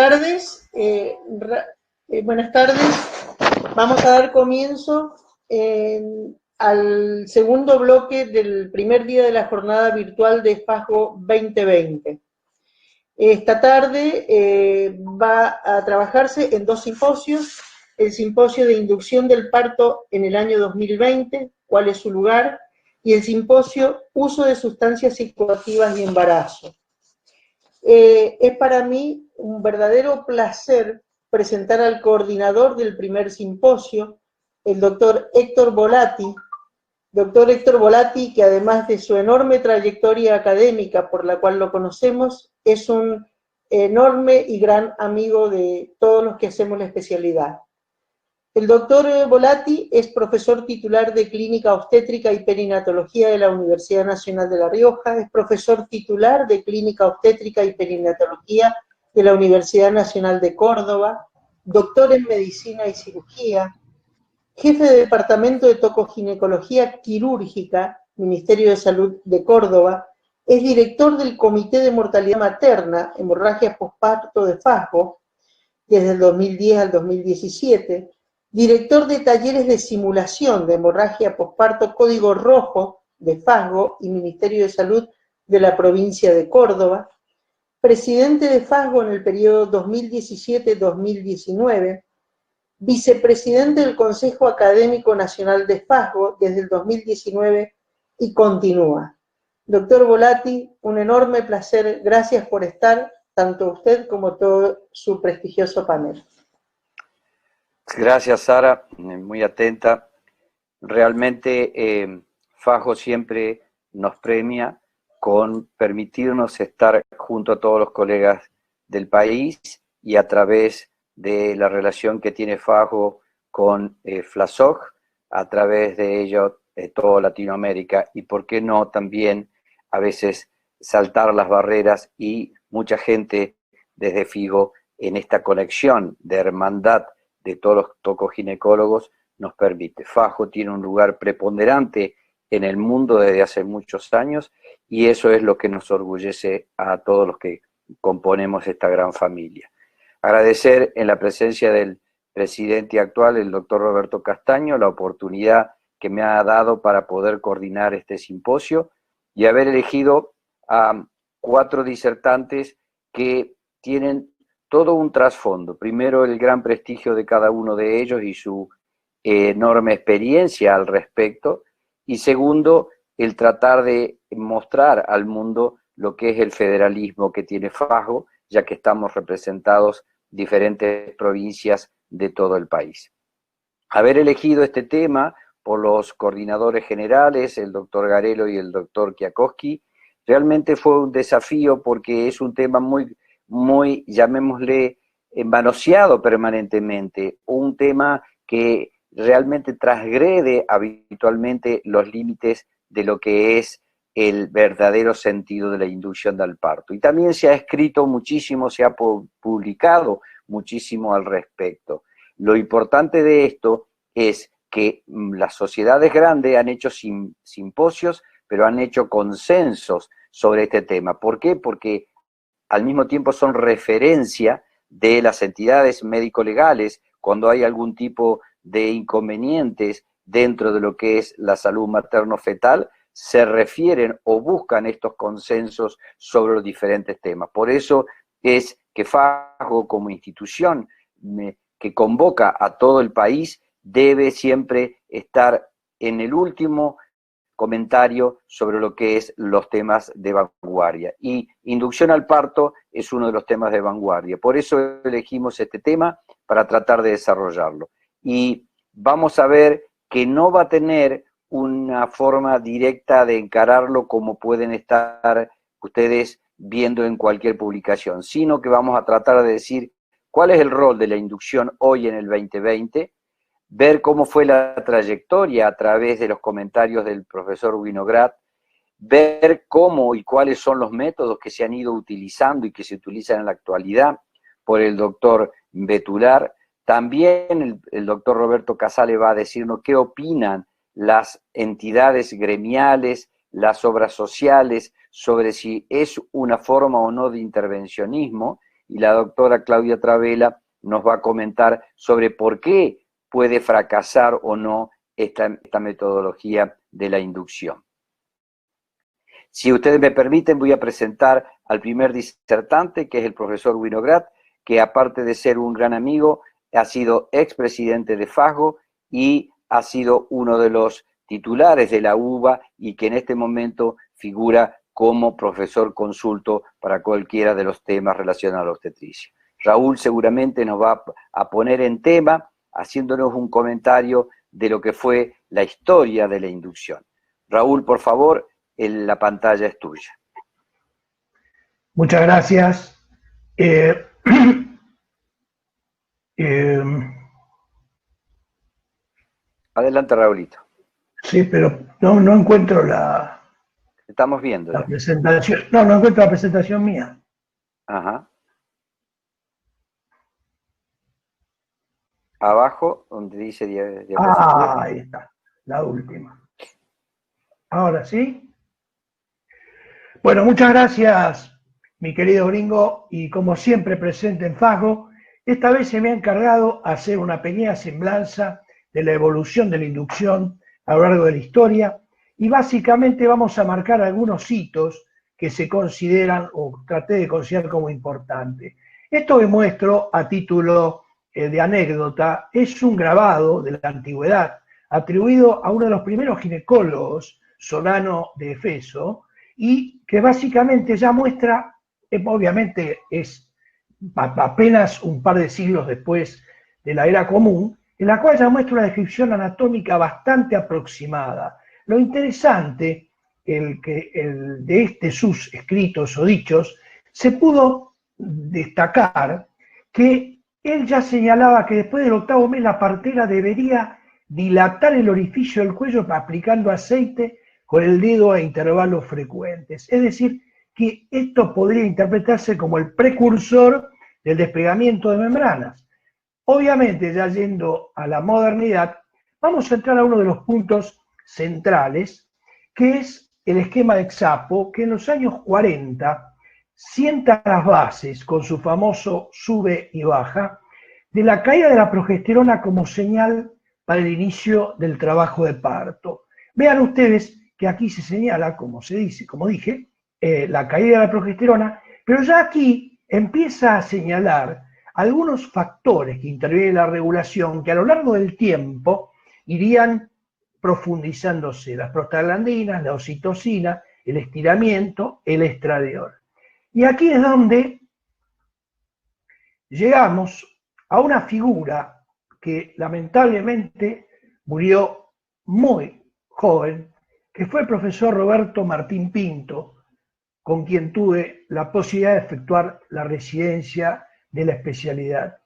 tardes. Buenas tardes. Vamos a dar comienzo al segundo bloque del primer día de la jornada virtual de FASGO 2020. Esta tarde va a trabajarse en dos simposios: el simposio de inducción del parto en el año 2020, cuál es su lugar, y el simposio uso de sustancias psicoactivas y embarazo. Es para mí un verdadero placer presentar al coordinador del primer simposio, el doctor Héctor Volati. Doctor Héctor Volati, que además de su enorme trayectoria académica por la cual lo conocemos, es un enorme y gran amigo de todos los que hacemos la especialidad. El doctor Volati es profesor titular de Clínica Obstétrica y Perinatología de la Universidad Nacional de La Rioja, es profesor titular de Clínica Obstétrica y Perinatología de la Universidad Nacional de Córdoba, doctor en Medicina y Cirugía, jefe de Departamento de Tocoginecología Quirúrgica, Ministerio de Salud de Córdoba, es director del Comité de Mortalidad Materna, Hemorragia Posparto de FASGO, desde el 2010 al 2017, director de talleres de simulación de hemorragia posparto Código Rojo de FASGO y Ministerio de Salud de la provincia de Córdoba, presidente de FASGO en el periodo 2017-2019, vicepresidente del Consejo Académico Nacional de FASGO desde el 2019 y continúa. Doctor Volati, un enorme placer, gracias por estar, tanto usted como todo su prestigioso panel. Gracias, Sara, muy atenta. Realmente FASGO siempre nos premia con permitirnos estar junto a todos los colegas del país y a través de la relación que tiene FASGO con FLASOG, a través de ello toda Latinoamérica, y por qué no también a veces saltar las barreras, y mucha gente desde FIGO en esta conexión de hermandad de todos los tocoginecólogos nos permite. FASGO tiene un lugar preponderante en el mundo desde hace muchos años, y eso es lo que nos orgullece a todos los que componemos esta gran familia. Agradecer en la presencia del presidente actual, el doctor Roberto Castaño, la oportunidad que me ha dado para poder coordinar este simposio y haber elegido a 4 disertantes que tienen todo un trasfondo. Primero, el gran prestigio de cada uno de ellos y su enorme experiencia al respecto. Y segundo, el tratar de mostrar al mundo lo que es el federalismo que tiene FASGO, ya que estamos representados diferentes provincias de todo el país. Haber elegido este tema por los coordinadores generales, el doctor Garelo y el doctor Kiakowski, realmente fue un desafío porque es un tema muy, llamémosle, manoseado permanentemente, un tema que realmente transgrede habitualmente los límites de lo que es el verdadero sentido de la inducción al parto. Y también se ha escrito muchísimo, se ha publicado muchísimo al respecto. Lo importante de esto es que las sociedades grandes han hecho simposios, pero han hecho consensos sobre este tema. ¿Por qué? Porque al mismo tiempo son referencia de las entidades médico-legales cuando hay algún tipo de inconvenientes dentro de lo que es la salud materno-fetal, se refieren o buscan estos consensos sobre los diferentes temas. Por eso es que FASGO, como institución que convoca a todo el país, debe siempre estar en el último comentario sobre lo que es los temas de vanguardia. Y inducción al parto es uno de los temas de vanguardia. Por eso elegimos este tema para tratar de desarrollarlo. Y vamos a ver que no va a tener una forma directa de encararlo como pueden estar ustedes viendo en cualquier publicación, sino que vamos a tratar de decir cuál es el rol de la inducción hoy en el 2020, ver cómo fue la trayectoria a través de los comentarios del profesor Winograd, ver cómo y cuáles son los métodos que se han ido utilizando y que se utilizan en la actualidad por el doctor Betular. También el doctor Roberto Casale va a decirnos qué opinan las entidades gremiales, las obras sociales, sobre si es una forma o no de intervencionismo, y la doctora Claudia Travela nos va a comentar sobre por qué puede fracasar o no esta metodología de la inducción. Si ustedes me permiten, voy a presentar al primer disertante, que es el profesor Winograd, que aparte de ser un gran amigo, ha sido expresidente de FASGO y ha sido uno de los titulares de la UBA y que en este momento figura como profesor consulto para cualquiera de los temas relacionados a la obstetricia. Raúl seguramente nos va a poner en tema, haciéndonos un comentario de lo que fue la historia de la inducción. Raúl, por favor, la pantalla es tuya. Muchas gracias. Adelante, Raúlito. Sí, pero no encuentro la Estamos viendo. La presentación. No encuentro la presentación mía. Ajá. Abajo, donde dice diapositiva. Ahí está, la última. Ahora sí. Bueno, muchas gracias, mi querido gringo, y como siempre presente en FASGO, esta vez se me ha encargado hacer una pequeña semblanza de la evolución de la inducción a lo largo de la historia, y básicamente vamos a marcar algunos hitos que se consideran o traté de considerar como importantes. Esto que muestro a título de anécdota es un grabado de la antigüedad atribuido a uno de los primeros ginecólogos, Solano de Efeso, y que básicamente ya muestra, obviamente es apenas un par de siglos después de la era común, en la cual ya muestra una descripción anatómica bastante aproximada. Lo interesante de sus escritos o dichos, se pudo destacar que él ya señalaba que después del 8º mes la partera debería dilatar el orificio del cuello aplicando aceite con el dedo a intervalos frecuentes. Es decir, que esto podría interpretarse como el precursor del desplegamiento de membranas. Obviamente, ya yendo a la modernidad, vamos a entrar a uno de los puntos centrales, que es el esquema de Xapo, que en los años 40 sienta las bases con su famoso sube y baja de la caída de la progesterona como señal para el inicio del trabajo de parto. Vean ustedes que aquí se señala, como dije, la caída de la progesterona, pero ya aquí empieza a señalar algunos factores que intervienen en la regulación que a lo largo del tiempo irían profundizándose: las prostaglandinas, la oxitocina, el estiramiento, el estradiol. Y aquí es donde llegamos a una figura que lamentablemente murió muy joven, que fue el profesor Roberto Martín Pinto, con quien tuve la posibilidad de efectuar la residencia de la especialidad.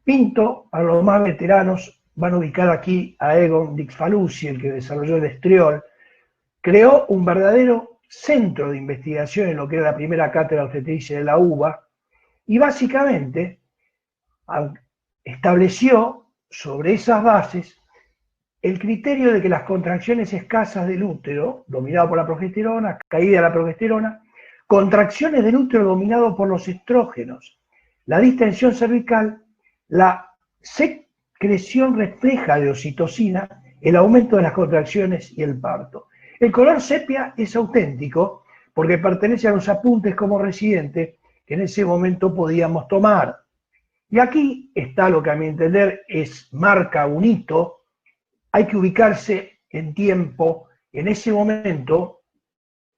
Pinto, a los más veteranos, van a ubicar aquí a Egon Dix-Falusi, el que desarrolló el estriol, creó un verdadero centro de investigación en lo que era la primera cátedra obstetricia de la UBA, y básicamente estableció sobre esas bases el criterio de que las contracciones escasas del útero, dominado por la progesterona, caída de la progesterona, contracciones del útero dominado por los estrógenos, la distensión cervical, la secreción refleja de oxitocina, el aumento de las contracciones y el parto. El color sepia es auténtico porque pertenece a los apuntes como residente que en ese momento podíamos tomar. Y aquí está lo que a mi entender marca un hito. Hay que ubicarse en tiempo. En ese momento,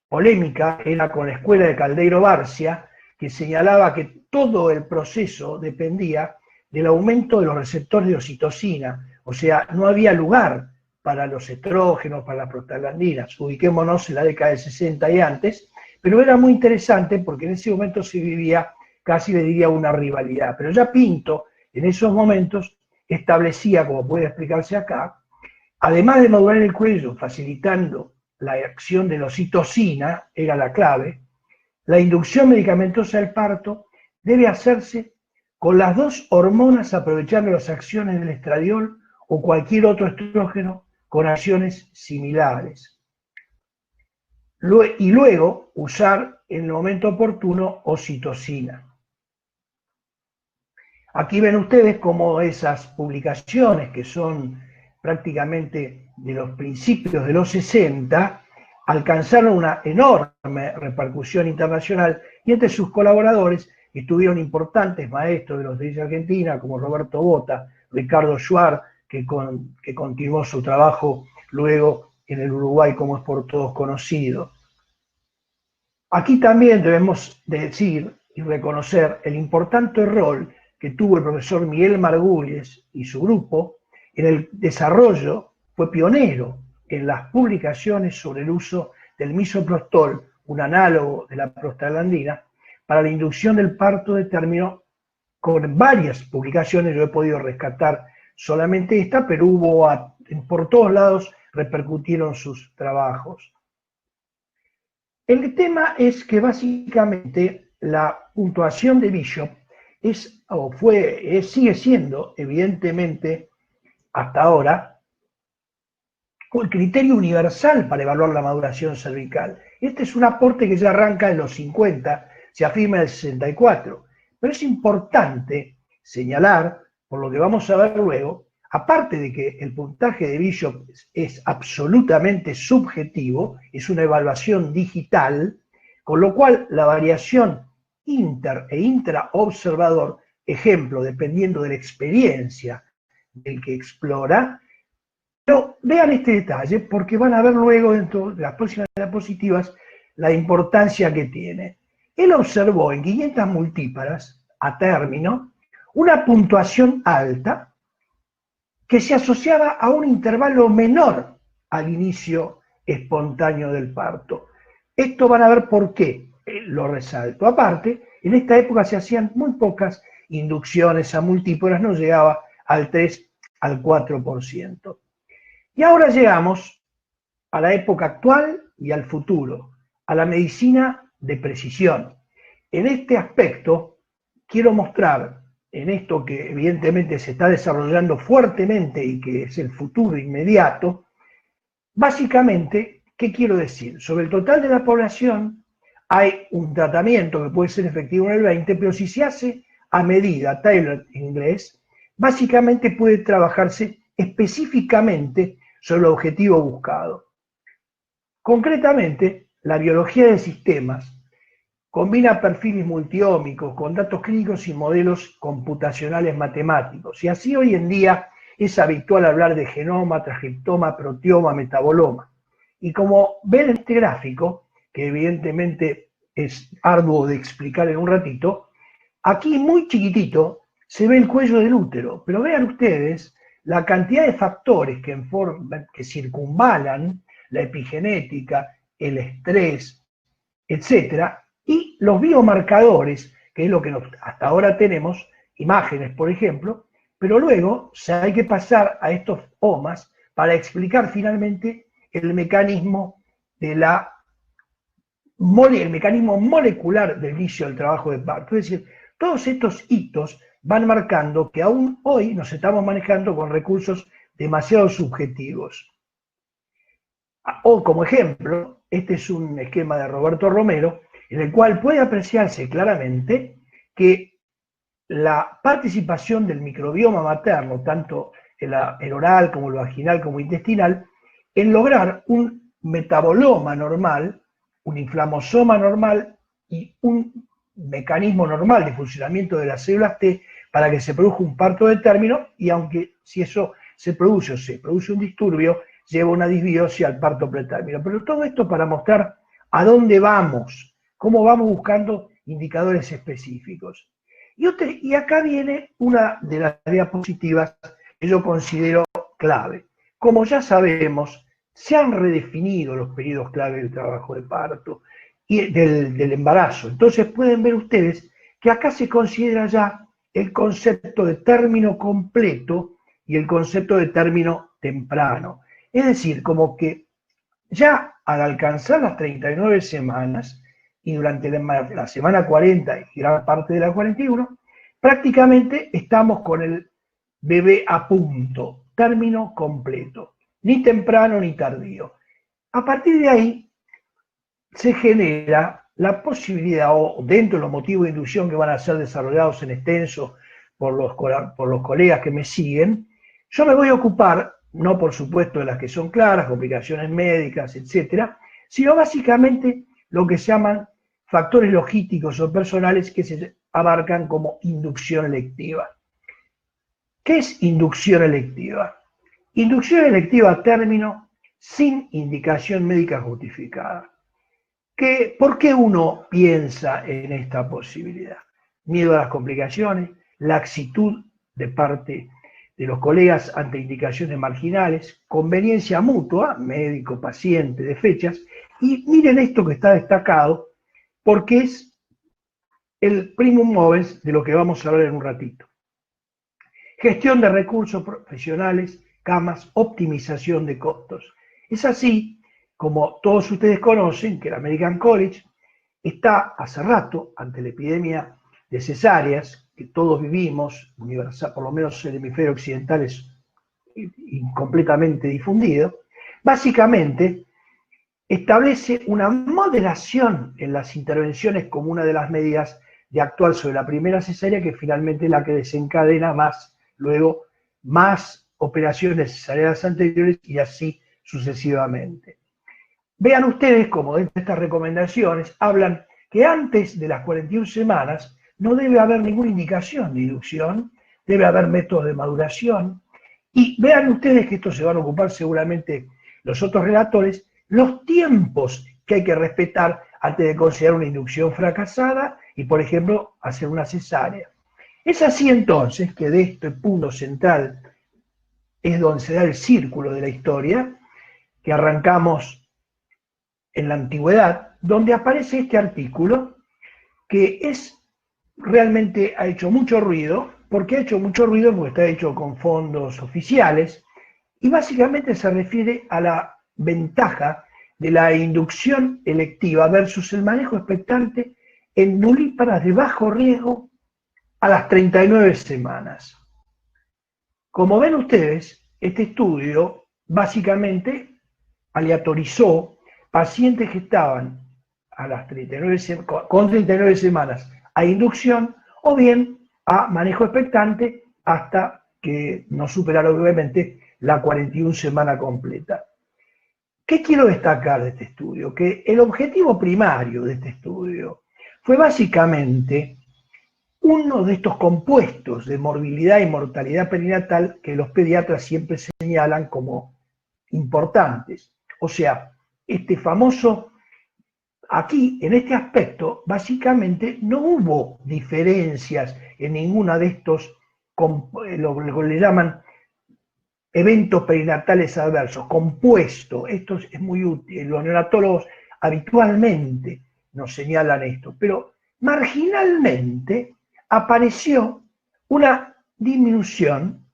polémica era con la escuela de Caldeiro Barcia, que señalaba que todo el proceso dependía del aumento de los receptores de oxitocina, o sea, no había lugar para los estrógenos, para las prostaglandinas. Ubiquémonos en la década de 60 y antes, pero era muy interesante porque en ese momento se vivía, casi le diría, una rivalidad. Pero ya Pinto, en esos momentos, establecía, como puede explicarse acá, además de modular el cuello, facilitando la acción de la oxitocina, era la clave, la inducción medicamentosa del parto debe hacerse con las dos hormonas aprovechando las acciones del estradiol o cualquier otro estrógeno con acciones similares. Y luego usar en el momento oportuno oxitocina. Aquí ven ustedes cómo esas publicaciones, que son prácticamente de los principios de los 60, alcanzaron una enorme repercusión internacional y entre sus colaboradores estuvieron importantes maestros de los de Argentina como Roberto Bota, Ricardo Schwarz, que continuó su trabajo luego en el Uruguay, como es por todos conocido. Aquí también debemos decir y reconocer el importante rol que tuvo el profesor Miguel Margúlez y su grupo en el desarrollo, fue pionero en las publicaciones sobre el uso del misoprostol, un análogo de la prostaglandina, para la inducción del parto de término, con varias publicaciones. Yo he podido rescatar solamente esta, pero por todos lados repercutieron sus trabajos. El tema es que básicamente la puntuación de Bishop sigue siendo, evidentemente, hasta ahora, el criterio universal para evaluar la maduración cervical. Este es un aporte que ya arranca en los 50, se afirma en el 64, pero es importante señalar, por lo que vamos a ver luego, aparte de que el puntaje de Bishop es absolutamente subjetivo, es una evaluación digital, con lo cual la variación inter e intraobservador, ejemplo, dependiendo de la experiencia del que explora. Pero vean este detalle porque van a ver luego dentro de las próximas diapositivas la importancia que tiene. Él observó en 500 multíparas a término una puntuación alta que se asociaba a un intervalo menor al inicio espontáneo del parto. Esto van a ver por qué lo resalto. Aparte, en esta época se hacían muy pocas inducciones a multíparas, no llegaba al 3 al 4%. Y ahora llegamos a la época actual y al futuro, a la medicina de precisión. En este aspecto, quiero mostrar, en esto que evidentemente se está desarrollando fuertemente y que es el futuro inmediato, básicamente, ¿qué quiero decir? Sobre el total de la población hay un tratamiento que puede ser efectivo en el 20, pero si se hace a medida, tailored en inglés, básicamente puede trabajarse específicamente sobre el objetivo buscado. Concretamente, la biología de sistemas combina perfiles multiómicos con datos clínicos y modelos computacionales matemáticos. Y así hoy en día es habitual hablar de genoma, transcriptoma, proteoma, metaboloma. Y como ven en este gráfico, que evidentemente es arduo de explicar en un ratito, aquí muy chiquitito se ve el cuello del útero, pero vean ustedes la cantidad de factores que circunvalan la epigenética, el estrés, etcétera, y los biomarcadores, que es lo que hasta ahora tenemos, imágenes, por ejemplo, pero luego hay que pasar a estos OMAs para explicar finalmente el mecanismo el mecanismo molecular del inicio del trabajo de parto. Es decir, todos estos hitos van marcando que aún hoy nos estamos manejando con recursos demasiado subjetivos. O como ejemplo, este es un esquema de Roberto Romero, en el cual puede apreciarse claramente que la participación del microbioma materno, tanto el oral como el vaginal como intestinal, en lograr un metaboloma normal, un inflamosoma normal y un mecanismo normal de funcionamiento de las células T para que se produzca un parto de término, y aunque si eso se produce un disturbio, lleva una disbiosis al parto pretérmino. Pero todo esto para mostrar a dónde vamos, cómo vamos buscando indicadores específicos. Y acá viene una de las diapositivas que yo considero clave. Como ya sabemos, se han redefinido los periodos clave del trabajo de parto y del embarazo. Entonces pueden ver ustedes que acá se considera ya el concepto de término completo y el concepto de término temprano. Es decir, como que ya al alcanzar las 39 semanas y durante la semana 40 y gran parte de la 41, prácticamente estamos con el bebé a punto, término completo, ni temprano ni tardío. A partir de ahí se genera la posibilidad, o dentro de los motivos de inducción que van a ser desarrollados en extenso por los colegas que me siguen, yo me voy a ocupar, no por supuesto de las que son claras, complicaciones médicas, etcétera, sino básicamente lo que se llaman factores logísticos o personales que se abarcan como inducción electiva. ¿Qué es inducción electiva? Inducción electiva, término sin indicación médica justificada. ¿Por qué uno piensa en esta posibilidad? Miedo a las complicaciones, laxitud de parte de los colegas ante indicaciones marginales, conveniencia mutua, médico, paciente, de fechas, y miren esto que está destacado, porque es el primum movens de lo que vamos a hablar en un ratito. Gestión de recursos profesionales, camas, optimización de costos. Es así como todos ustedes conocen que el American College está hace rato ante la epidemia de cesáreas que todos vivimos, universal, por lo menos el hemisferio occidental es completamente difundido, básicamente establece una moderación en las intervenciones como una de las medidas de actuar sobre la primera cesárea, que finalmente es la que desencadena luego más operaciones cesáreas anteriores y así sucesivamente. Vean ustedes como dentro de estas recomendaciones hablan que antes de las 41 semanas no debe haber ninguna indicación de inducción, debe haber métodos de maduración, y vean ustedes que esto se van a ocupar seguramente los otros relatores, los tiempos que hay que respetar antes de considerar una inducción fracasada y, por ejemplo, hacer una cesárea. Es así entonces que de este punto central es donde se da el círculo de la historia, que arrancamos en la antigüedad, donde aparece este artículo que realmente ha hecho mucho ruido. ¿Por qué ha hecho mucho ruido? Porque está hecho con fondos oficiales y básicamente se refiere a la ventaja de la inducción electiva versus el manejo expectante en nulíparas de bajo riesgo a las 39 semanas. Como ven ustedes, este estudio básicamente aleatorizó pacientes que estaban a las 39 con 39 semanas a inducción o bien a manejo expectante hasta que no superara obviamente la 41 semana completa. ¿Qué quiero destacar de este estudio? Que el objetivo primario de este estudio fue básicamente uno de estos compuestos de morbilidad y mortalidad perinatal que los pediatras siempre señalan como importantes. O sea, este famoso, aquí en este aspecto, básicamente no hubo diferencias en ninguna de estos, lo que le llaman eventos perinatales adversos, compuesto. Esto es muy útil, los neonatólogos habitualmente nos señalan esto, pero marginalmente apareció una disminución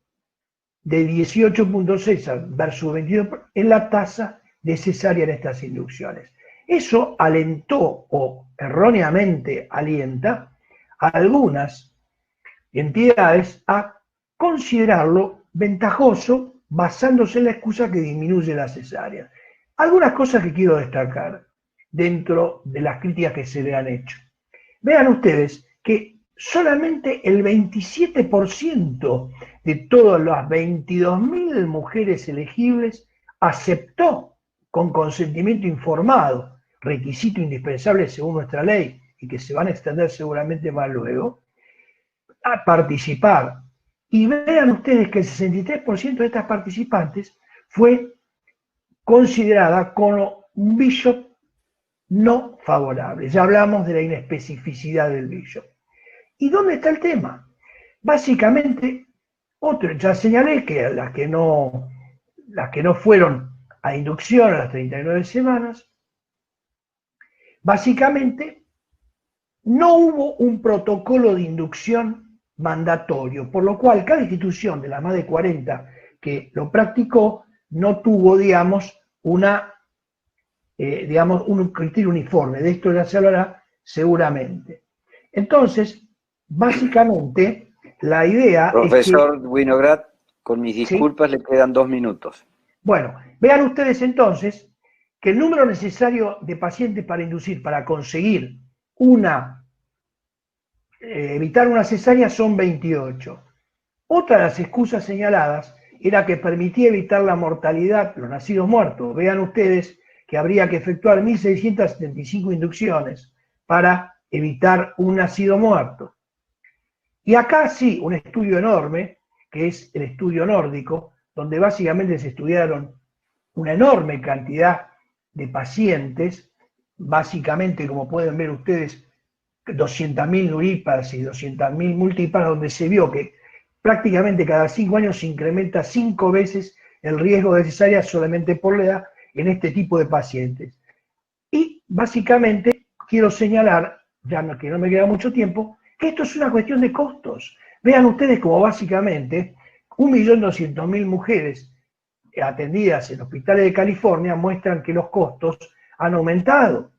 de 18.6 versus 22 en la tasa de cesárea en estas inducciones. Eso alentó o erróneamente alienta a algunas entidades a considerarlo ventajoso basándose en la excusa que disminuye la cesárea. Algunas cosas que quiero destacar dentro de las críticas que se le han hecho. Vean ustedes que solamente el 27% de todas las 22.000 mujeres elegibles aceptó con consentimiento informado, requisito indispensable según nuestra ley y que se van a extender seguramente más luego, a participar. Y vean ustedes que el 63% de estas participantes fue considerada como un bishop no favorable. Ya hablamos de la inespecificidad del bishop. ¿Y dónde está el tema? Básicamente, ya señalé que las que no fueron a inducción a las 39 semanas, básicamente no hubo un protocolo de inducción mandatorio, por lo cual cada institución de las más de 40 que lo practicó no tuvo, digamos, un criterio uniforme. De esto ya se hablará seguramente. Entonces, básicamente, la idea Profesor es que... Winograd, con mis disculpas, ¿sí? Le quedan 2 minutos. Bueno, vean ustedes entonces que el número necesario de pacientes para inducir, para conseguir una evitar una cesárea son 28. Otra de las excusas señaladas era que permitía evitar la mortalidad, los nacidos muertos. Vean ustedes que habría que efectuar 1.675 inducciones para evitar un nacido muerto. Y acá sí, un estudio enorme, que es el estudio nórdico, donde básicamente se estudiaron una enorme cantidad de pacientes, básicamente, como pueden ver ustedes, 200.000 nurípadas y 200.000 multípadas, donde se vio que prácticamente cada 5 años se incrementa 5 veces el riesgo de cesárea solamente por la edad en este tipo de pacientes. Y básicamente quiero señalar, ya que no me queda mucho tiempo, que esto es una cuestión de costos. Vean ustedes como básicamente 1.200.000 mujeres atendidas en hospitales de California muestran que los costos han aumentado.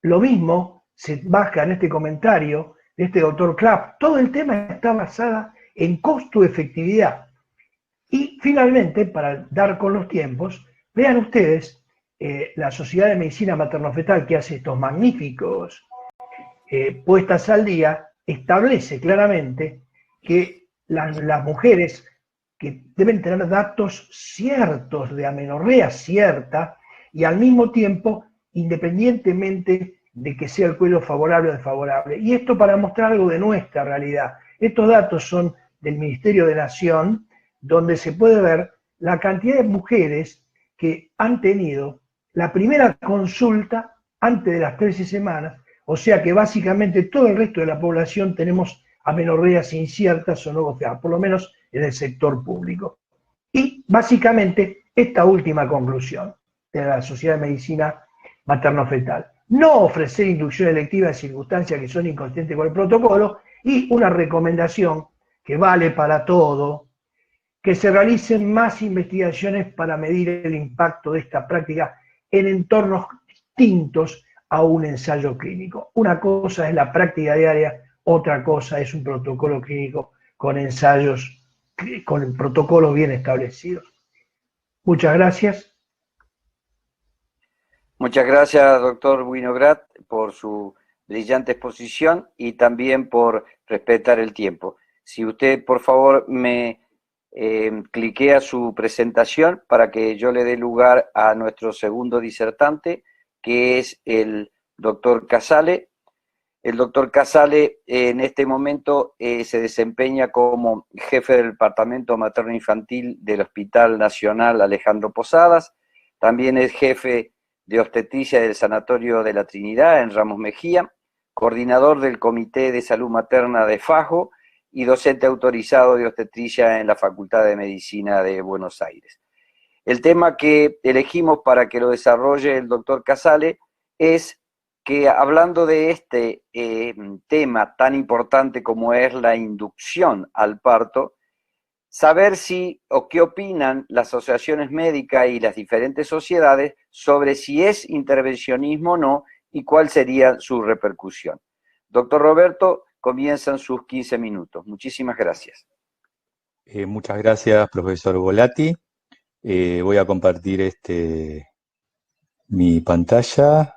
Lo mismo se baja en este comentario de este doctor Clapp. Todo el tema está basado en costo-efectividad. Y finalmente, para dar con los tiempos, vean ustedes la Sociedad de Medicina Materno-Fetal, que hace estos magníficos puestas al día, establece claramente que las mujeres que deben tener datos ciertos de amenorrea cierta y al mismo tiempo, independientemente de que sea el cuello favorable o desfavorable. Y esto para mostrar algo de nuestra realidad. Estos datos son del Ministerio de Nación, donde se puede ver la cantidad de mujeres que han tenido la primera consulta antes de las 13 semanas, o sea que básicamente todo el resto de la población tenemos amenorreas inciertas o no goceadas, por lo menos en el sector público. Y básicamente esta última conclusión de la Sociedad de Medicina Materno-Fetal: no ofrecer inducción electiva en circunstancias que son inconsistentes con el protocolo, y una recomendación que vale para todo, que se realicen más investigaciones para medir el impacto de esta práctica en entornos distintos a un ensayo clínico. Una cosa es la práctica diaria, otra cosa es un protocolo clínico con ensayos, con protocolos bien establecidos. Muchas gracias. Muchas gracias, doctor Winograd, por su brillante exposición y también por respetar el tiempo. Si usted, por favor, me cliquea su presentación para que yo le dé lugar a nuestro segundo disertante, que es el doctor Casale. El doctor Casale en este momento se desempeña como jefe del Departamento Materno-Infantil del Hospital Nacional Alejandro Posadas. También es jefe de obstetricia del Sanatorio de la Trinidad en Ramos Mejía, coordinador del Comité de Salud Materna de FAJO y docente autorizado de obstetricia en la Facultad de Medicina de Buenos Aires. El tema que elegimos para que lo desarrolle el doctor Casale es que, hablando de este tema tan importante como es la inducción al parto, saber si o qué opinan las asociaciones médicas y las diferentes sociedades sobre si es intervencionismo o no y cuál sería su repercusión. Doctor Roberto, comienzan sus 15 minutos. Muchísimas gracias. Muchas gracias, profesor Volati. Voy a compartir mi pantalla.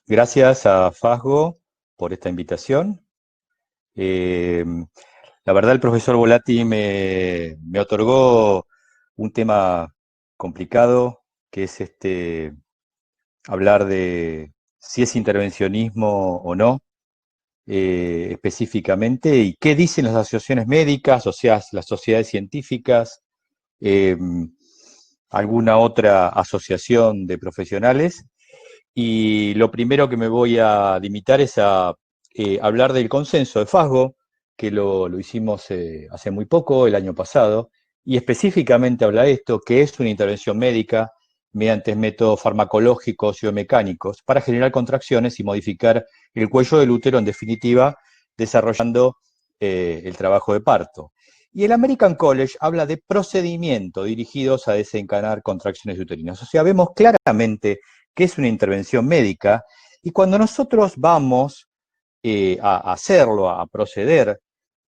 Gracias a FASGO por esta invitación. La verdad, el profesor Volati me otorgó un tema complicado, que es hablar de si es intervencionismo o no, específicamente, y qué dicen las asociaciones médicas, o sea, las sociedades científicas, alguna otra asociación de profesionales. Y lo primero que me voy a limitar es a hablar del consenso de FASGO, que lo hicimos hace muy poco, el año pasado, y específicamente habla de esto, que es una intervención médica mediante métodos farmacológicos y biomecánicos para generar contracciones y modificar el cuello del útero, en definitiva, desarrollando el trabajo de parto. Y el American College habla de procedimientos dirigidos a desencadenar contracciones uterinas. O sea, vemos claramente que es una intervención médica, y cuando nosotros vamos a hacerlo, a proceder,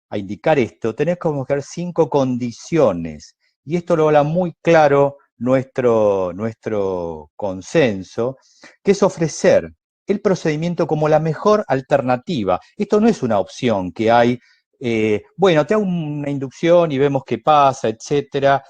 a indicar esto, tenemos que buscar 5 condiciones, y esto lo habla muy claro nuestro consenso, que es ofrecer el procedimiento como la mejor alternativa. Esto no es una opción que hay, bueno, te hago una inducción y vemos qué pasa, etcétera.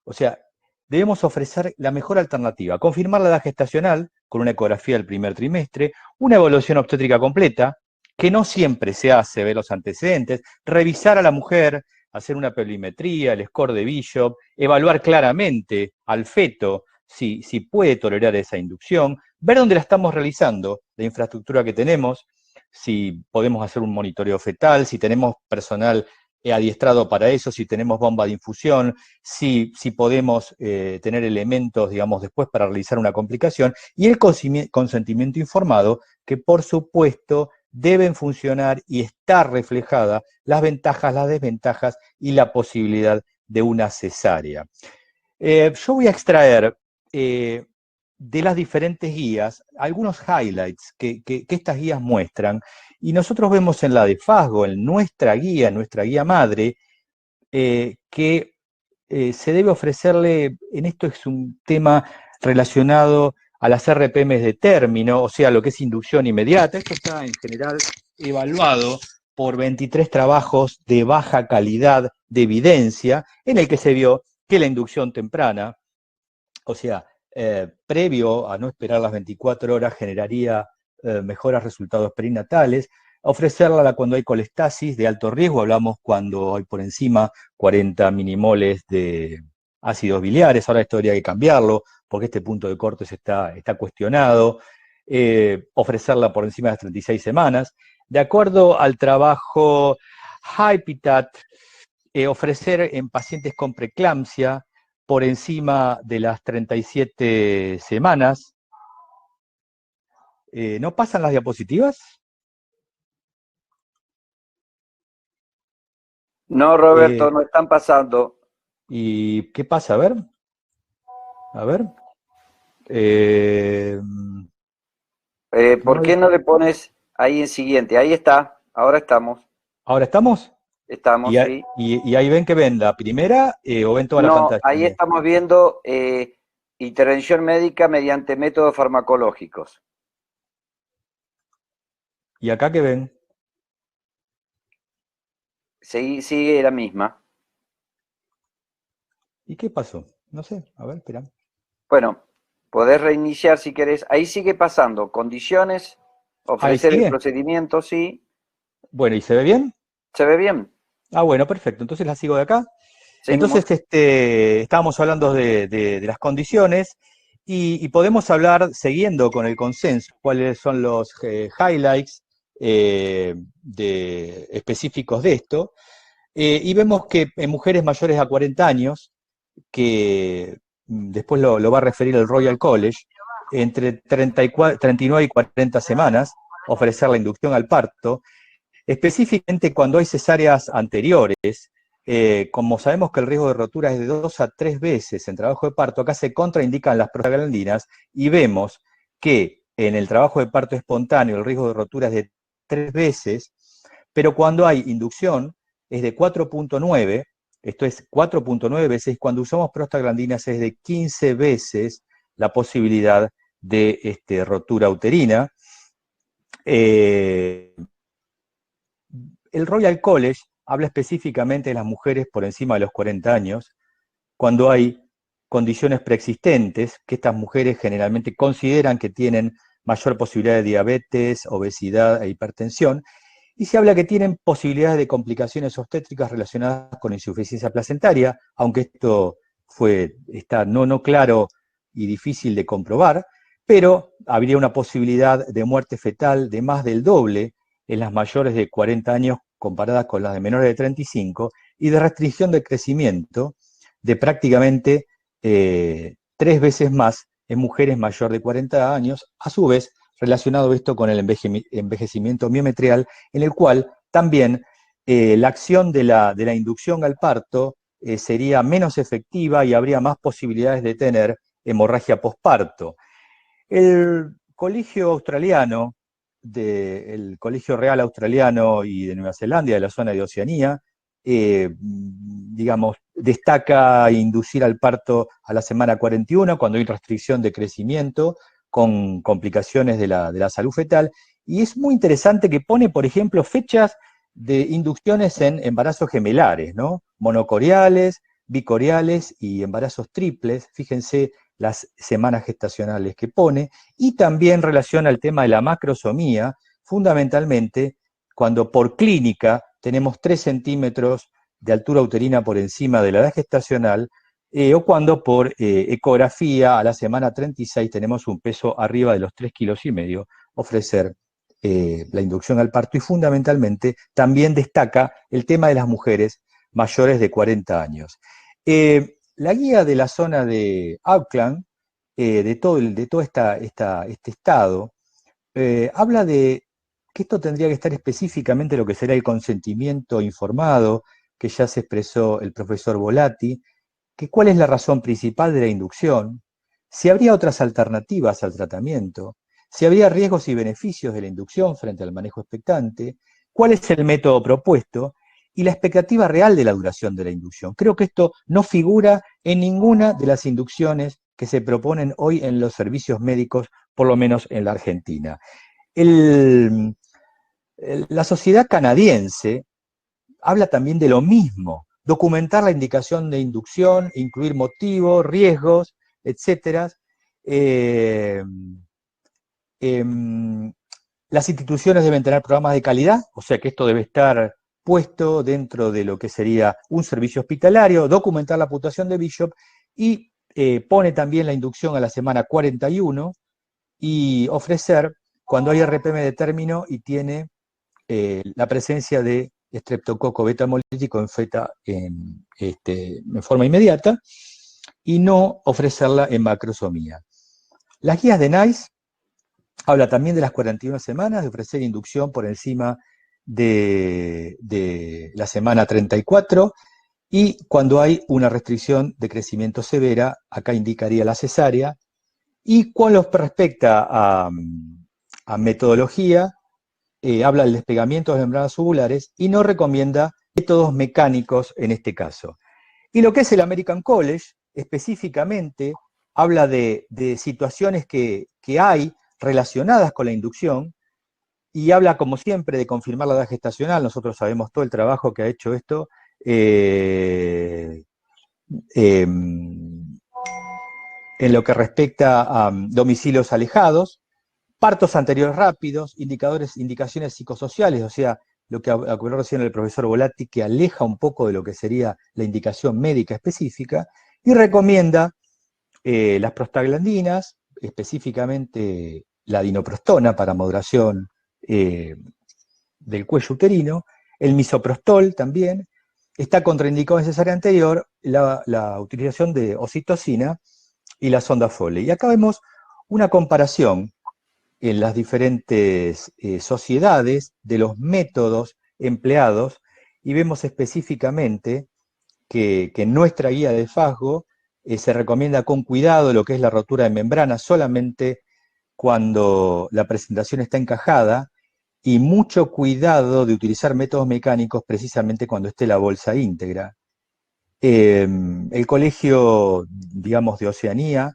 O sea, debemos ofrecer la mejor alternativa, confirmar la edad gestacional con una ecografía del primer trimestre, una evaluación obstétrica completa, que no siempre se hace, ver los antecedentes, revisar a la mujer, hacer una perimetría, el score de Bishop, evaluar claramente al feto si puede tolerar esa inducción, ver dónde la estamos realizando, la infraestructura que tenemos, si podemos hacer un monitoreo fetal, si tenemos personal adiestrado para eso, si tenemos bomba de infusión, si podemos tener elementos, digamos, después para realizar una complicación, y el consentimiento informado, que por supuesto deben funcionar y estar reflejada las ventajas, las desventajas y la posibilidad de una cesárea. Yo voy a extraer de las diferentes guías algunos highlights que estas guías muestran, y nosotros vemos en la de FASGO, en nuestra guía madre, que se debe ofrecerle, en esto es un tema relacionado a las RPMs de término, o sea, lo que es inducción inmediata. Esto está en general evaluado por 23 trabajos de baja calidad de evidencia, en el que se vio que la inducción temprana, o sea, previo a no esperar las 24 horas, generaría mejores resultados perinatales. Ofrecerla cuando hay colestasis de alto riesgo, hablamos cuando hay por encima 40 minimoles de ácidos biliares. Ahora esto habría que cambiarlo, porque este punto de cortes está cuestionado. Ofrecerla por encima de las 36 semanas. De acuerdo al trabajo HIPITAT, ofrecer en pacientes con preeclampsia por encima de las 37 semanas. ¿No pasan las diapositivas? No, Roberto, no están pasando. ¿Y qué pasa? A ver. A ver. ¿Por qué no le pones ahí en siguiente? Ahí está, ahora estamos. ¿Ahora estamos? Estamos, sí. Y ahí ven que ven la primera o ven toda la No, pantalla. ahí estamos viendo intervención médica mediante métodos farmacológicos. ¿Y acá qué ven? Sigue la misma. ¿Y qué pasó? No sé, a ver, espera. Bueno, podés reiniciar si querés. Ahí sigue pasando. Condiciones, ofrecer el procedimiento, sí. Bueno, ¿y se ve bien? ¿Se ve bien? Ah, bueno, perfecto. Entonces la sigo de acá. Seguimos. Entonces, estábamos hablando de las condiciones y podemos hablar, siguiendo con el consenso, cuáles son los highlights específicos de esto. Y vemos que en mujeres mayores a 40 años, que después lo va a referir el Royal College, entre 39 y 40 semanas, ofrecer la inducción al parto, específicamente cuando hay cesáreas anteriores. Como sabemos que el riesgo de rotura es de 2 a 3 veces en trabajo de parto, acá se contraindican las prostaglandinas y vemos que en el trabajo de parto espontáneo el riesgo de rotura es de 3 veces, pero cuando hay inducción es de 4.9, esto es 4.9 veces, cuando usamos prostaglandinas es de 15 veces la posibilidad de rotura uterina. El Royal College habla específicamente de las mujeres por encima de los 40 años, cuando hay condiciones preexistentes, que estas mujeres generalmente consideran que tienen mayor posibilidad de diabetes, obesidad e hipertensión, y se habla que tienen posibilidades de complicaciones obstétricas relacionadas con insuficiencia placentaria, aunque esto está no claro y difícil de comprobar, pero habría una posibilidad de muerte fetal de más del doble en las mayores de 40 años comparadas con las de menores de 35, y de restricción de crecimiento de prácticamente 3 veces más en mujeres mayores de 40 años, a su vez relacionado esto con el envejecimiento miometrial, en el cual también la acción de la inducción al parto sería menos efectiva y habría más posibilidades de tener hemorragia posparto. El colegio australiano, el Colegio Real Australiano y de Nueva Zelanda, de la zona de Oceanía, digamos, destaca inducir al parto a la semana 41, cuando hay restricción de crecimiento, con complicaciones de la salud fetal. Y es muy interesante que pone, por ejemplo, fechas de inducciones en embarazos gemelares, ¿no? Monocoriales, bicoriales y embarazos triples. Fíjense las semanas gestacionales que pone. Y también relaciona el tema de la macrosomía, fundamentalmente cuando por clínica tenemos 3 centímetros de altura uterina por encima de la edad gestacional, o cuando por ecografía a la semana 36 tenemos un peso arriba de los 3,5 kilos, ofrecer la inducción al parto. Y fundamentalmente también destaca el tema de las mujeres mayores de 40 años. La guía de la zona de Auckland, de todo este estado, habla de que esto tendría que estar específicamente lo que será el consentimiento informado, que ya se expresó el profesor Volati, que cuál es la razón principal de la inducción, si habría otras alternativas al tratamiento, si habría riesgos y beneficios de la inducción frente al manejo expectante, cuál es el método propuesto y la expectativa real de la duración de la inducción. Creo que esto no figura en ninguna de las inducciones que se proponen hoy en los servicios médicos, por lo menos en la Argentina. La sociedad canadiense habla también de lo mismo, documentar la indicación de inducción, incluir motivos, riesgos, etc. Las instituciones deben tener programas de calidad, o sea que esto debe estar puesto dentro de lo que sería un servicio hospitalario, documentar la puntuación de Bishop y pone también la inducción a la semana 41 y ofrecer cuando hay RPM de término y tiene la presencia de estreptococo beta-hemolítico en feta en forma inmediata y no ofrecerla en macrosomía. Las guías de NICE habla también de las 41 semanas, de ofrecer inducción por encima de la semana 34 y cuando hay una restricción de crecimiento severa, acá indicaría la cesárea. Y con lo que respecta a metodología, habla del despegamiento de las membranas tubulares y no recomienda métodos mecánicos en este caso. Y lo que es el American College, específicamente, habla de situaciones que hay relacionadas con la inducción y habla, como siempre, de confirmar la edad gestacional. Nosotros sabemos todo el trabajo que ha hecho esto. En lo que respecta a domicilios alejados, partos anteriores rápidos, indicaciones psicosociales, o sea, lo que habló recién el profesor Volati, que aleja un poco de lo que sería la indicación médica específica, y recomienda las prostaglandinas, específicamente la dinoprostona para modulación del cuello uterino, el misoprostol también. Está contraindicado en cesárea anterior la utilización de oxitocina y la sonda Foley. Y acá vemos una comparación en las diferentes sociedades de los métodos empleados y vemos específicamente que en nuestra guía de FASGO se recomienda con cuidado lo que es la rotura de membrana solamente cuando la presentación está encajada y mucho cuidado de utilizar métodos mecánicos precisamente cuando esté la bolsa íntegra. El colegio, digamos, de Oceanía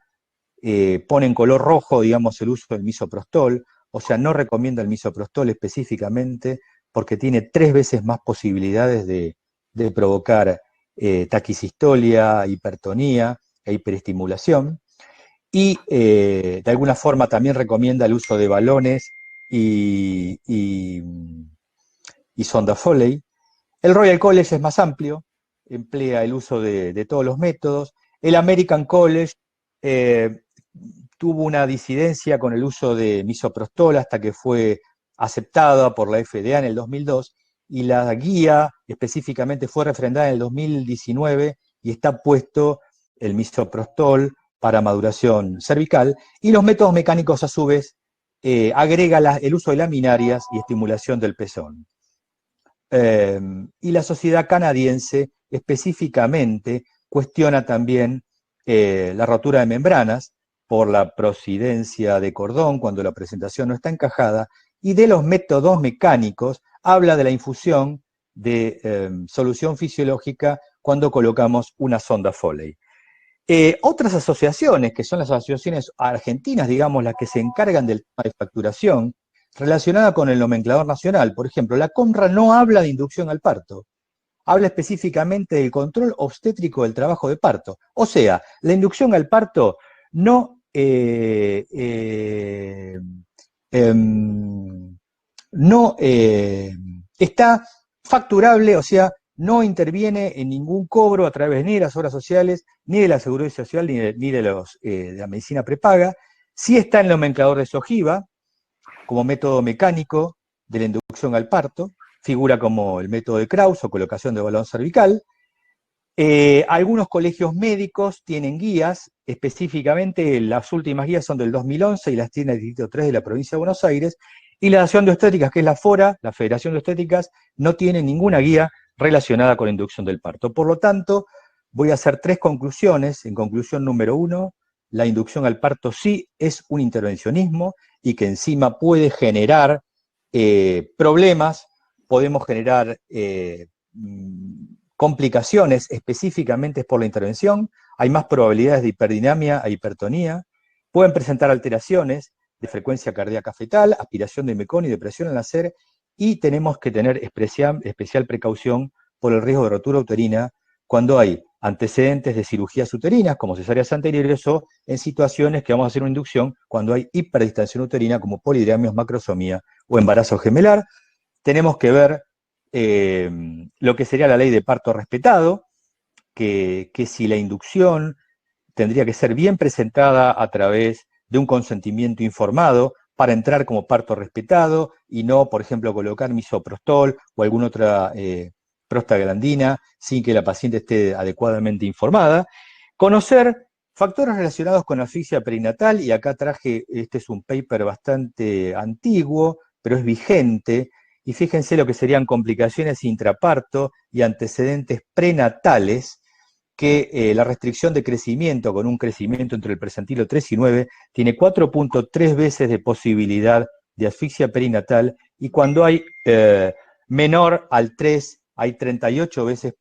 pone en color rojo, digamos, el uso del misoprostol, o sea, no recomienda el misoprostol específicamente porque tiene 3 veces más posibilidades de provocar taquicistolia, hipertonía e hiperestimulación. Y de alguna forma también recomienda el uso de balones y sonda Foley. El Royal College es más amplio, emplea el uso de todos los métodos. El American College tuvo una disidencia con el uso de misoprostol hasta que fue aceptada por la FDA en el 2002 y la guía específicamente fue refrendada en el 2019 y está puesto el misoprostol para maduración cervical y los métodos mecánicos a su vez agrega el uso de laminarias y estimulación del pezón. Y la sociedad canadiense específicamente cuestiona también la rotura de membranas por la procidencia de cordón cuando la presentación no está encajada, y de los métodos mecánicos habla de la infusión de solución fisiológica cuando colocamos una sonda Foley. Otras asociaciones, que son las asociaciones argentinas, digamos, las que se encargan del tema de facturación, relacionada con el nomenclador nacional, por ejemplo, la COMRA no habla de inducción al parto, habla específicamente del control obstétrico del trabajo de parto. O sea, la inducción al parto no, no está facturable, o sea, no interviene en ningún cobro a través ni de las obras sociales, ni de la seguridad social, ni de la medicina prepaga. Sí está en el nomenclador de SOGIVA, como método mecánico de la inducción al parto, figura como el método de Kraus o colocación de balón cervical. Algunos colegios médicos tienen guías, específicamente las últimas guías son del 2011 y las tiene el Distrito 3 de la provincia de Buenos Aires, y la Asociación de Obstétricas, que es la FORA, la Federación de Obstétricas, no tiene ninguna guía relacionada con la inducción del parto. Por lo tanto, voy a hacer 3 conclusiones. En conclusión número 1, la inducción al parto sí es un intervencionismo y que encima puede generar problemas, podemos generar complicaciones específicamente por la intervención, hay más probabilidades de hiperdinamia e hipertonía, pueden presentar alteraciones de frecuencia cardíaca fetal, aspiración de meconio y depresión al nacer, y tenemos que tener especial precaución por el riesgo de rotura uterina cuando hay antecedentes de cirugías uterinas, como cesáreas anteriores, o en situaciones que vamos a hacer una inducción cuando hay hiperdistensión uterina, como polidramios, macrosomía o embarazo gemelar. Tenemos que ver lo que sería la ley de parto respetado, que si la inducción tendría que ser bien presentada a través de un consentimiento informado para entrar como parto respetado y no, por ejemplo, colocar misoprostol o alguna otra prostaglandina sin que la paciente esté adecuadamente informada. Conocer factores relacionados con asfixia perinatal, y acá traje, este es un paper bastante antiguo, pero es vigente, y fíjense lo que serían complicaciones intraparto y antecedentes prenatales, que la restricción de crecimiento con un crecimiento entre el percentilo 3 y 9 tiene 4.3 veces de posibilidad de asfixia perinatal, y cuando hay menor al 3 hay 38 veces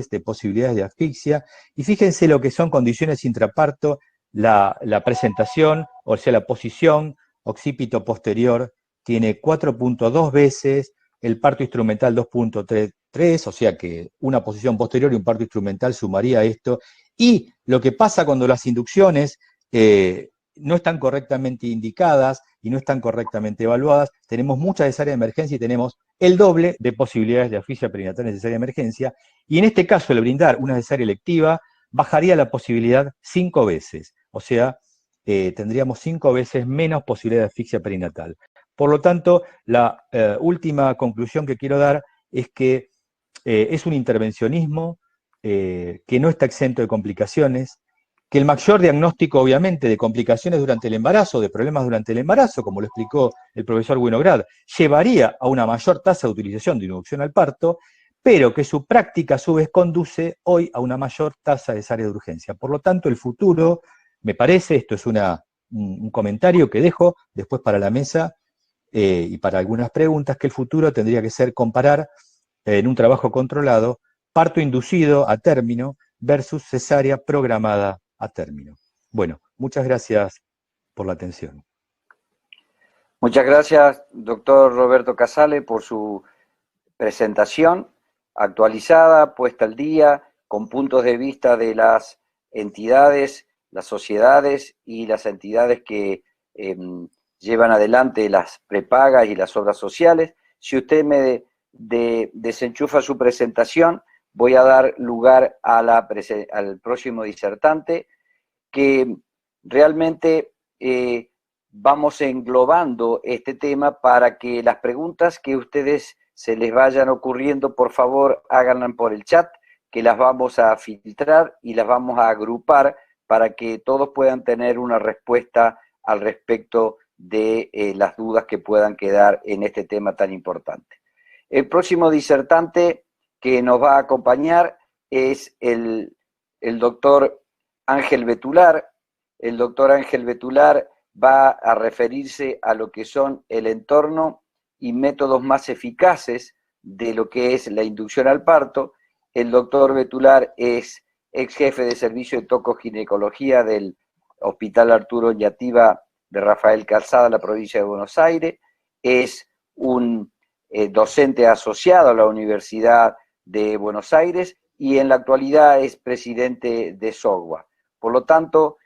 de posibilidades de asfixia. Y fíjense lo que son condiciones intraparto, la presentación, o sea, la posición occipito posterior tiene 4.2 veces, el parto instrumental 2.3, o sea que una posición posterior y un parto instrumental sumaría a esto. Y lo que pasa cuando las inducciones no están correctamente indicadas y no están correctamente evaluadas, tenemos mucha cesárea de emergencia y tenemos el doble de posibilidades de asfixia perinatal en cesárea de emergencia, y en este caso el brindar una cesárea electiva bajaría la posibilidad 5 veces, o sea, tendríamos 5 veces menos posibilidad de asfixia perinatal. Por lo tanto, la última conclusión que quiero dar es que es un intervencionismo que no está exento de complicaciones, que el mayor diagnóstico, obviamente, de complicaciones durante el embarazo, de problemas durante el embarazo, como lo explicó el profesor Winograd, llevaría a una mayor tasa de utilización de inducción al parto, pero que su práctica a su vez conduce hoy a una mayor tasa de cesárea de urgencia. Por lo tanto, el futuro, me parece, esto es un comentario que dejo después para la mesa, y para algunas preguntas, que el futuro tendría que ser comparar en un trabajo controlado parto inducido a término versus cesárea programada a término. Bueno, muchas gracias por la atención. Muchas gracias, doctor Roberto Casale, por su presentación actualizada, puesta al día, con puntos de vista de las entidades, las sociedades y las entidades que llevan adelante las prepagas y las obras sociales. Si usted me desenchufa su presentación, voy a dar lugar a al próximo disertante, que realmente vamos englobando este tema para que las preguntas que ustedes se les vayan ocurriendo, por favor, háganlas por el chat, que las vamos a filtrar y las vamos a agrupar para que todos puedan tener una respuesta al respecto de las dudas que puedan quedar en este tema tan importante. El próximo disertante que nos va a acompañar es el doctor Ángel Betular. El doctor Ángel Betular va a referirse a lo que son el entorno y métodos más eficaces de lo que es la inducción al parto. El doctor Betular es ex jefe de servicio de tocoginecología del Hospital Arturo Ñativa de Rafael Calzada, la provincia de Buenos Aires. Es un docente asociado a la Universidad de Buenos Aires y en la actualidad es presidente de SOGWA. Por lo tanto,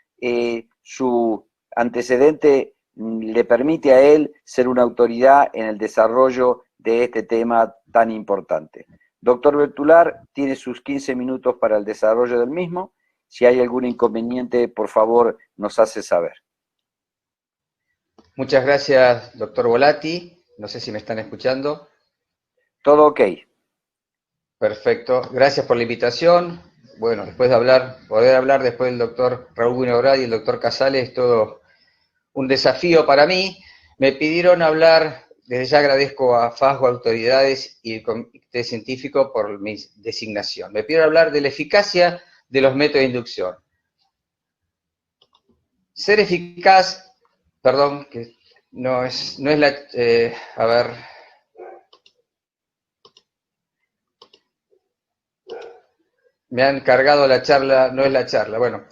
su antecedente le permite a él ser una autoridad en el desarrollo de este tema tan importante. Doctor Betular, tiene sus 15 minutos para el desarrollo del mismo. Si hay algún inconveniente, por favor, nos hace saber. Muchas gracias, doctor Volati. No sé si me están escuchando. Todo ok. Perfecto. Gracias por la invitación. Bueno, después de poder hablar después del doctor Raúl Winograd y el doctor Casales es todo un desafío para mí. Me pidieron hablar, desde ya agradezco a FASGO, autoridades y el comité científico por mi designación. Me pidieron hablar de la eficacia de los métodos de inducción. Ser eficaz, perdón, que no es la, a ver, me han cargado la charla, no es la charla, bueno,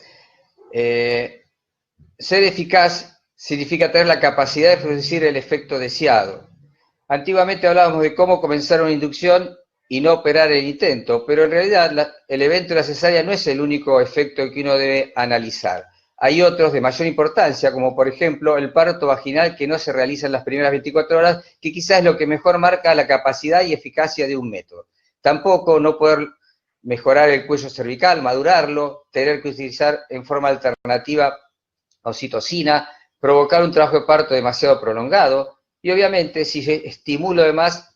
ser eficaz significa tener la capacidad de producir el efecto deseado. Antiguamente hablábamos de cómo comenzar una inducción y no operar el intento, pero en realidad el evento de la cesárea no es el único efecto que uno debe analizar. Hay otros de mayor importancia, como por ejemplo el parto vaginal que no se realiza en las primeras 24 horas, que quizás es lo que mejor marca la capacidad y eficacia de un método. Tampoco no poder mejorar el cuello cervical, madurarlo, tener que utilizar en forma alternativa oxitocina, provocar un trabajo de parto demasiado prolongado, y obviamente si estimulo además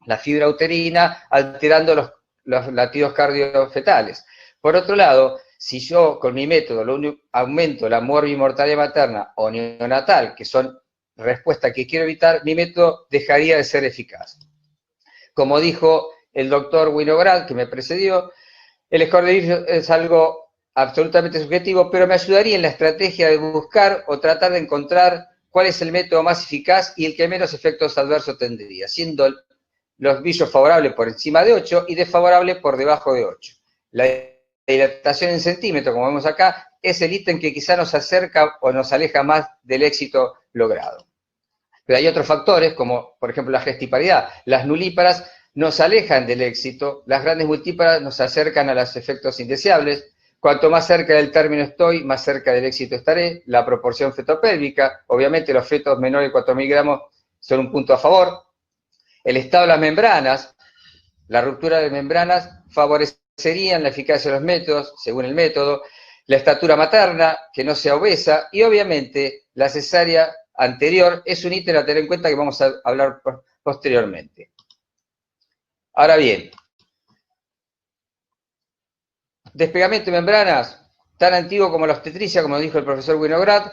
la fibra uterina, alterando los latidos cardiofetales. Por otro lado, si yo con mi método aumento la morbimortalidad materna o neonatal, que son respuestas que quiero evitar, mi método dejaría de ser eficaz. Como dijo el doctor Winograd, que me precedió, el score de Irving es algo absolutamente subjetivo, pero me ayudaría en la estrategia de buscar o tratar de encontrar cuál es el método más eficaz y el que menos efectos adversos tendría, siendo los billos favorables por encima de 8 y desfavorables por debajo de 8. La dilatación en centímetros, como vemos acá, es el ítem que quizá nos acerca o nos aleja más del éxito logrado. Pero hay otros factores, como por ejemplo la gestiparidad. Las nulíparas nos alejan del éxito, las grandes multíparas nos acercan a los efectos indeseables. Cuanto más cerca del término estoy, más cerca del éxito estaré. La proporción fetopélvica, obviamente los fetos menores de 4.000 gramos son un punto a favor. El estado de las membranas, la ruptura de membranas favorecerían la eficacia de los métodos, según el método. La estatura materna, que no sea obesa, y obviamente la cesárea anterior es un ítem a tener en cuenta que vamos a hablar posteriormente. Ahora bien, despegamiento de membranas, tan antiguo como la obstetricia, como dijo el profesor Winograd,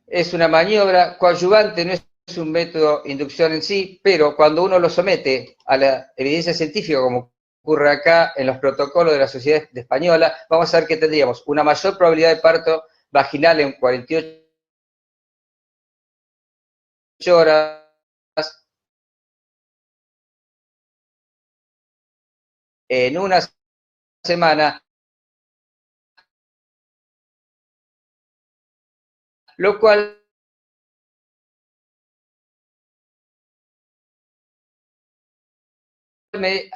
es una maniobra coadyuvante, no es un método de inducción en sí, pero cuando uno lo somete a la evidencia científica, como ocurre acá en los protocolos de la Sociedad Española, vamos a ver que tendríamos una mayor probabilidad de parto vaginal en 48 horas, en una semana, lo cual me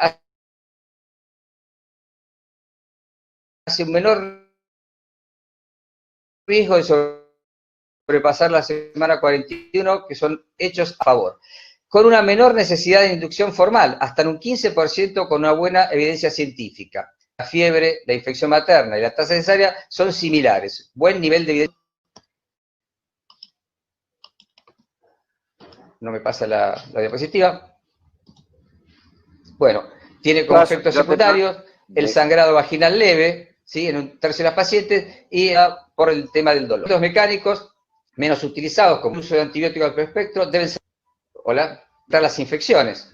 hace un menor riesgo de sobrepasar la semana 41, que son hechos a favor, con una menor necesidad de inducción formal, hasta en un 15% con una buena evidencia científica. La fiebre, la infección materna y la tasa cesárea son similares. Buen nivel de evidencia. No me pasa la diapositiva. Bueno, tiene como efectos secundarios el sangrado vaginal leve, ¿sí?, en un tercio de las pacientes, y por el tema del dolor. Los mecánicos menos utilizados, como el uso de antibióticos de alto espectro, deben ser tratar las infecciones.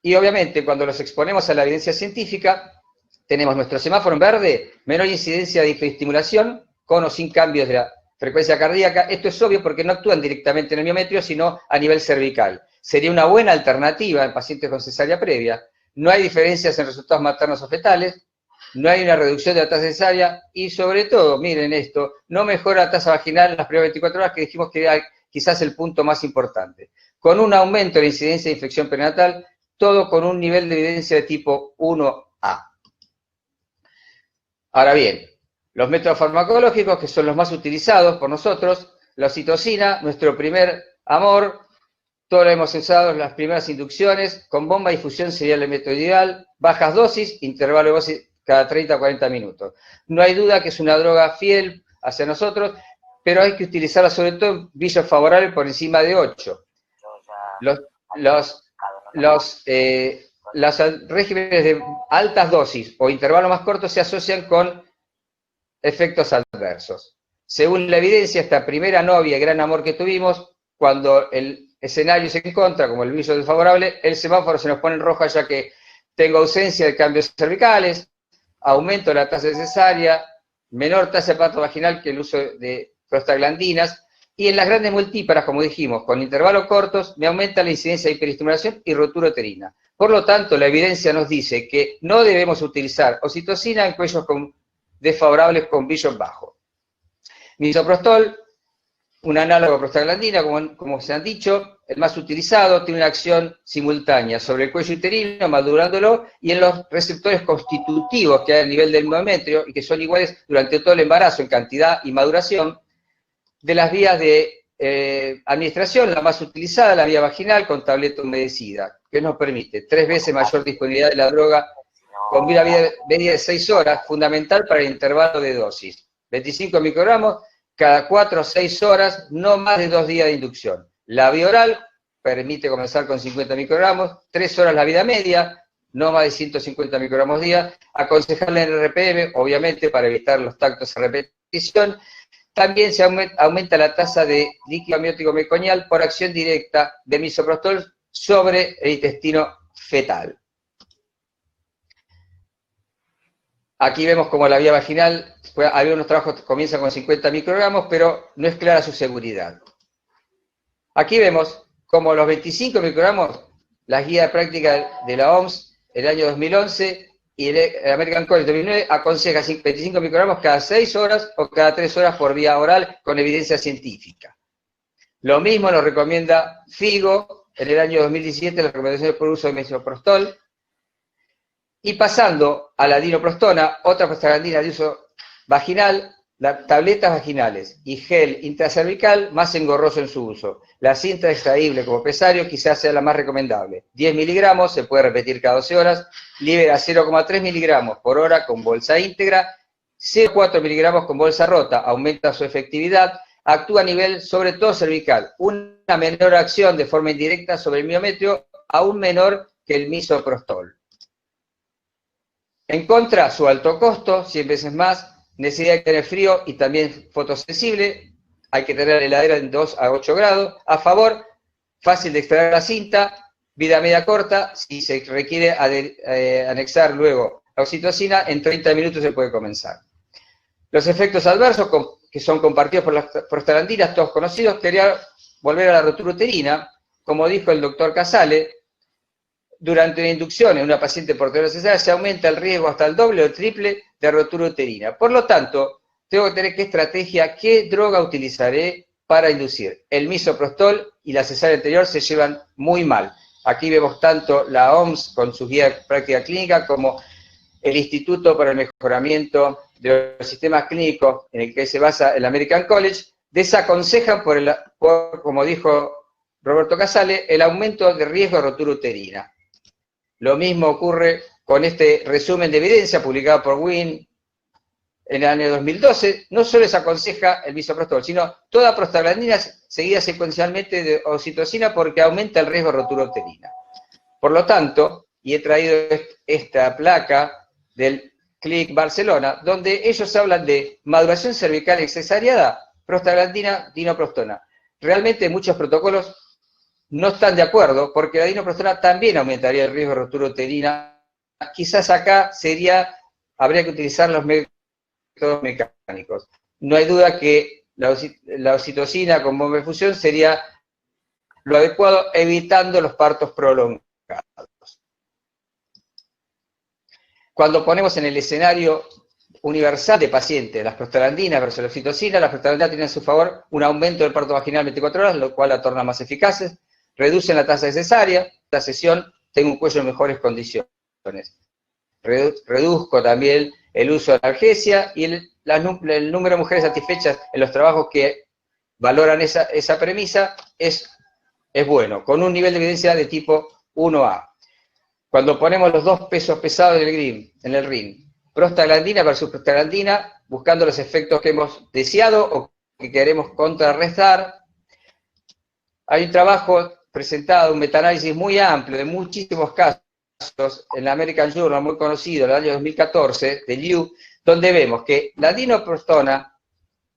Y obviamente, cuando los exponemos a la evidencia científica, tenemos nuestro semáforo en verde, menor incidencia de hiperestimulación, con o sin cambios de la frecuencia cardíaca. Esto es obvio porque no actúan directamente en el miometrio, sino a nivel cervical. Sería una buena alternativa en pacientes con cesárea previa. No hay diferencias en resultados maternos o fetales, no hay una reducción de la tasa cesárea y sobre todo, miren esto, no mejora la tasa vaginal en las primeras 24 horas, que dijimos que era quizás el punto más importante. Con un aumento de la incidencia de infección perinatal, todo con un nivel de evidencia de tipo 1A. Ahora bien, los métodos farmacológicos, que son los más utilizados por nosotros, la oxitocina, nuestro primer amor, todo lo hemos usado en las primeras inducciones, con bomba de difusión sería el método ideal, bajas dosis, intervalo de dosis cada 30 a 40 minutos. No hay duda que es una droga fiel hacia nosotros, pero hay que utilizarla sobre todo en visos favorables por encima de 8. Los regímenes de altas dosis o intervalos más cortos se asocian con efectos adversos. Según la evidencia, esta primera novia y gran amor que tuvimos, cuando el escenario se encuentra como el viso desfavorable, el semáforo se nos pone en roja, ya que tengo ausencia de cambios cervicales, aumento de la tasa de cesárea, menor tasa de parto vaginal que el uso de prostaglandinas, y en las grandes multíparas, como dijimos, con intervalos cortos, me aumenta la incidencia de hiperestimulación y rotura uterina. Por lo tanto, la evidencia nos dice que no debemos utilizar oxitocina en cuellos desfavorables con Bishop bajo. Misoprostol, un análogo a prostaglandina, como se han dicho, el más utilizado, tiene una acción simultánea sobre el cuello uterino, madurándolo, y en los receptores constitutivos que hay a nivel del endometrio y que son iguales durante todo el embarazo en cantidad y maduración. De las vías de administración, la más utilizada, la vía vaginal con tableta humedecida, que nos permite 3 veces mayor disponibilidad de la droga con vida media de 6 horas, fundamental para el intervalo de dosis. 25 microgramos cada 4 o 6 horas, no más de 2 días de inducción. La vía oral permite comenzar con 50 microgramos, 3 horas la vida media, no más de 150 microgramos día. Aconsejarla en RPM, obviamente, para evitar los tactos a repetición. También se aumenta la tasa de líquido amniótico meconial por acción directa de misoprostol sobre el intestino fetal. Aquí vemos como la vía vaginal, algunos trabajos comienzan con 50 microgramos, pero no es clara su seguridad. Aquí vemos como los 25 microgramos, la guía de práctica de la OMS, el año 2011, y el American College de 2009 aconseja 25 microgramos cada 6 horas o cada 3 horas por vía oral con evidencia científica. Lo mismo nos recomienda FIGO en el año 2017, las recomendaciones por uso de misoprostol. Y pasando a la dinoprostona, otra prostaglandina de uso vaginal, las tabletas vaginales y gel intracervical más engorroso en su uso. La cinta extraíble como pesario quizás sea la más recomendable. 10 miligramos, se puede repetir cada 12 horas, libera 0,3 miligramos por hora con bolsa íntegra, 0,4 miligramos con bolsa rota, aumenta su efectividad, actúa a nivel sobre todo cervical, una menor acción de forma indirecta sobre el miometrio, aún menor que el misoprostol. En contra, su alto costo, 100 veces más, necesidad de tener frío y también fotosensible, hay que tener heladera en 2 a 8 grados. A favor, fácil de extraer la cinta, vida media corta, si se requiere anexar luego la oxitocina, en 30 minutos se puede comenzar. Los efectos adversos, que son compartidos por las prostaglandinas, todos conocidos, quería volver a la rotura uterina, como dijo el doctor Casale. Durante una inducción en una paciente portadora de cesárea se aumenta el riesgo hasta el doble o el triple de rotura uterina. Por lo tanto, tengo que tener qué estrategia, qué droga utilizaré para inducir. El misoprostol y la cesárea anterior se llevan muy mal. Aquí vemos tanto la OMS con su guía de práctica clínica como el Instituto para el Mejoramiento de los Sistemas Clínicos, en el que se basa el American College, desaconsejan, como dijo Roberto Casale, el aumento de riesgo de rotura uterina. Lo mismo ocurre con este resumen de evidencia publicado por Wynn en el año 2012. No solo se aconseja el misoprostol, sino toda prostaglandina seguida secuencialmente de oxitocina porque aumenta el riesgo de rotura uterina. Por lo tanto, y he traído esta placa del CLIC Barcelona, donde ellos hablan de maduración cervical cesareada, prostaglandina, dinoprostona. Realmente muchos protocolos no están de acuerdo, porque la dinoprostona también aumentaría el riesgo de rotura uterina. Quizás acá habría que utilizar los métodos mecánicos. No hay duda que la oxitocina con bomba de infusión sería lo adecuado, evitando los partos prolongados. cuando ponemos en el escenario universal de pacientes las prostaglandinas versus la oxitocina, las prostaglandinas tienen a su favor un aumento del parto vaginal en 24 horas, lo cual la torna más eficaces, reducen la tasa de cesárea, la sesión tengo un cuello en mejores condiciones. Reduzco también el uso de analgesia y el número de mujeres satisfechas en los trabajos que valoran esa premisa es bueno, con un nivel de evidencia de tipo 1A. Cuando ponemos los dos pesos pesados en el ring, prostaglandina versus prostaglandina, buscando los efectos que hemos deseado o que queremos contrarrestar, hay un trabajo presentado, un metaanálisis muy amplio de muchísimos casos en la American Journal, muy conocido, en el año 2014, de Liu, donde vemos que la dinoprostona,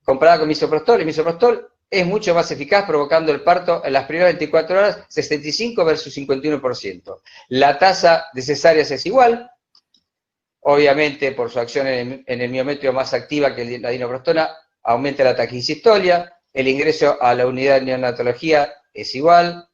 comparada con misoprostol, el misoprostol es mucho más eficaz provocando el parto en las primeras 24 horas, 65 versus 51%. La tasa de cesáreas es igual, obviamente por su acción en el miometrio más activa que la dinoprostona, aumenta la taquicistolia, el ingreso a la unidad de neonatología es igual,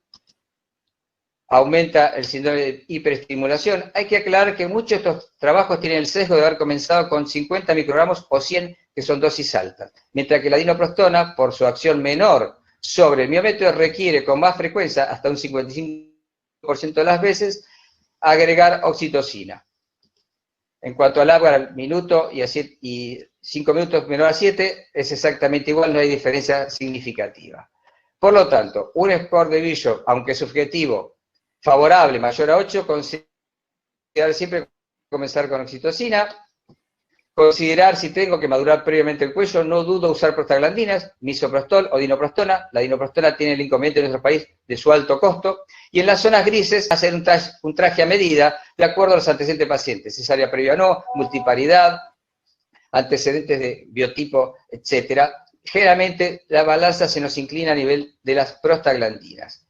aumenta el síndrome de hiperestimulación. Hay que aclarar que muchos de estos trabajos tienen el sesgo de haber comenzado con 50 microgramos o 100, que son dosis altas, mientras que la dinoprostona, por su acción menor sobre el miometrio, requiere con más frecuencia, hasta un 55% de las veces, agregar oxitocina. En cuanto al agua al minuto y 5 minutos menor a 7, es exactamente igual, no hay diferencia significativa. Por lo tanto, un score de Bishop, aunque subjetivo, favorable, mayor a 8, considerar siempre comenzar con oxitocina, considerar si tengo que madurar previamente el cuello, no dudo usar prostaglandinas, misoprostol o dinoprostona. La dinoprostona tiene el inconveniente en nuestro país de su alto costo. Y en las zonas grises, hacer un traje a medida de acuerdo a los antecedentes de pacientes. Cesárea previa no, multiparidad, antecedentes de biotipo, etc. Generalmente la balanza se nos inclina a nivel de las prostaglandinas.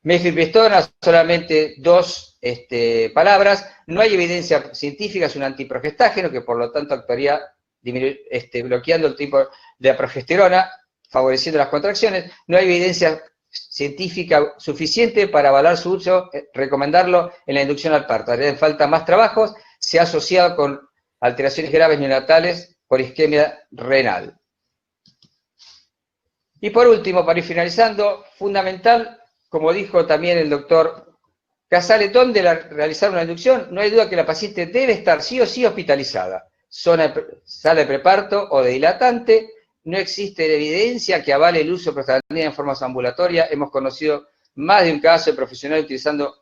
Mifepristona, solamente dos palabras. No hay evidencia científica, es un antiprogestágeno que por lo tanto actuaría bloqueando el tipo de la progesterona, favoreciendo las contracciones. No hay evidencia científica suficiente para avalar su uso, recomendarlo en la inducción al parto. Harían falta más trabajos, se ha asociado con alteraciones graves neonatales por isquemia renal. Y por último, para ir finalizando, fundamental, como dijo también el doctor Casale, ¿dónde realizar una inducción? No hay duda que la paciente debe estar sí o sí hospitalizada. Sala de preparto o de dilatante. No existe evidencia que avale el uso de prostaglandina en forma ambulatoria. Hemos conocido más de un caso de profesional utilizando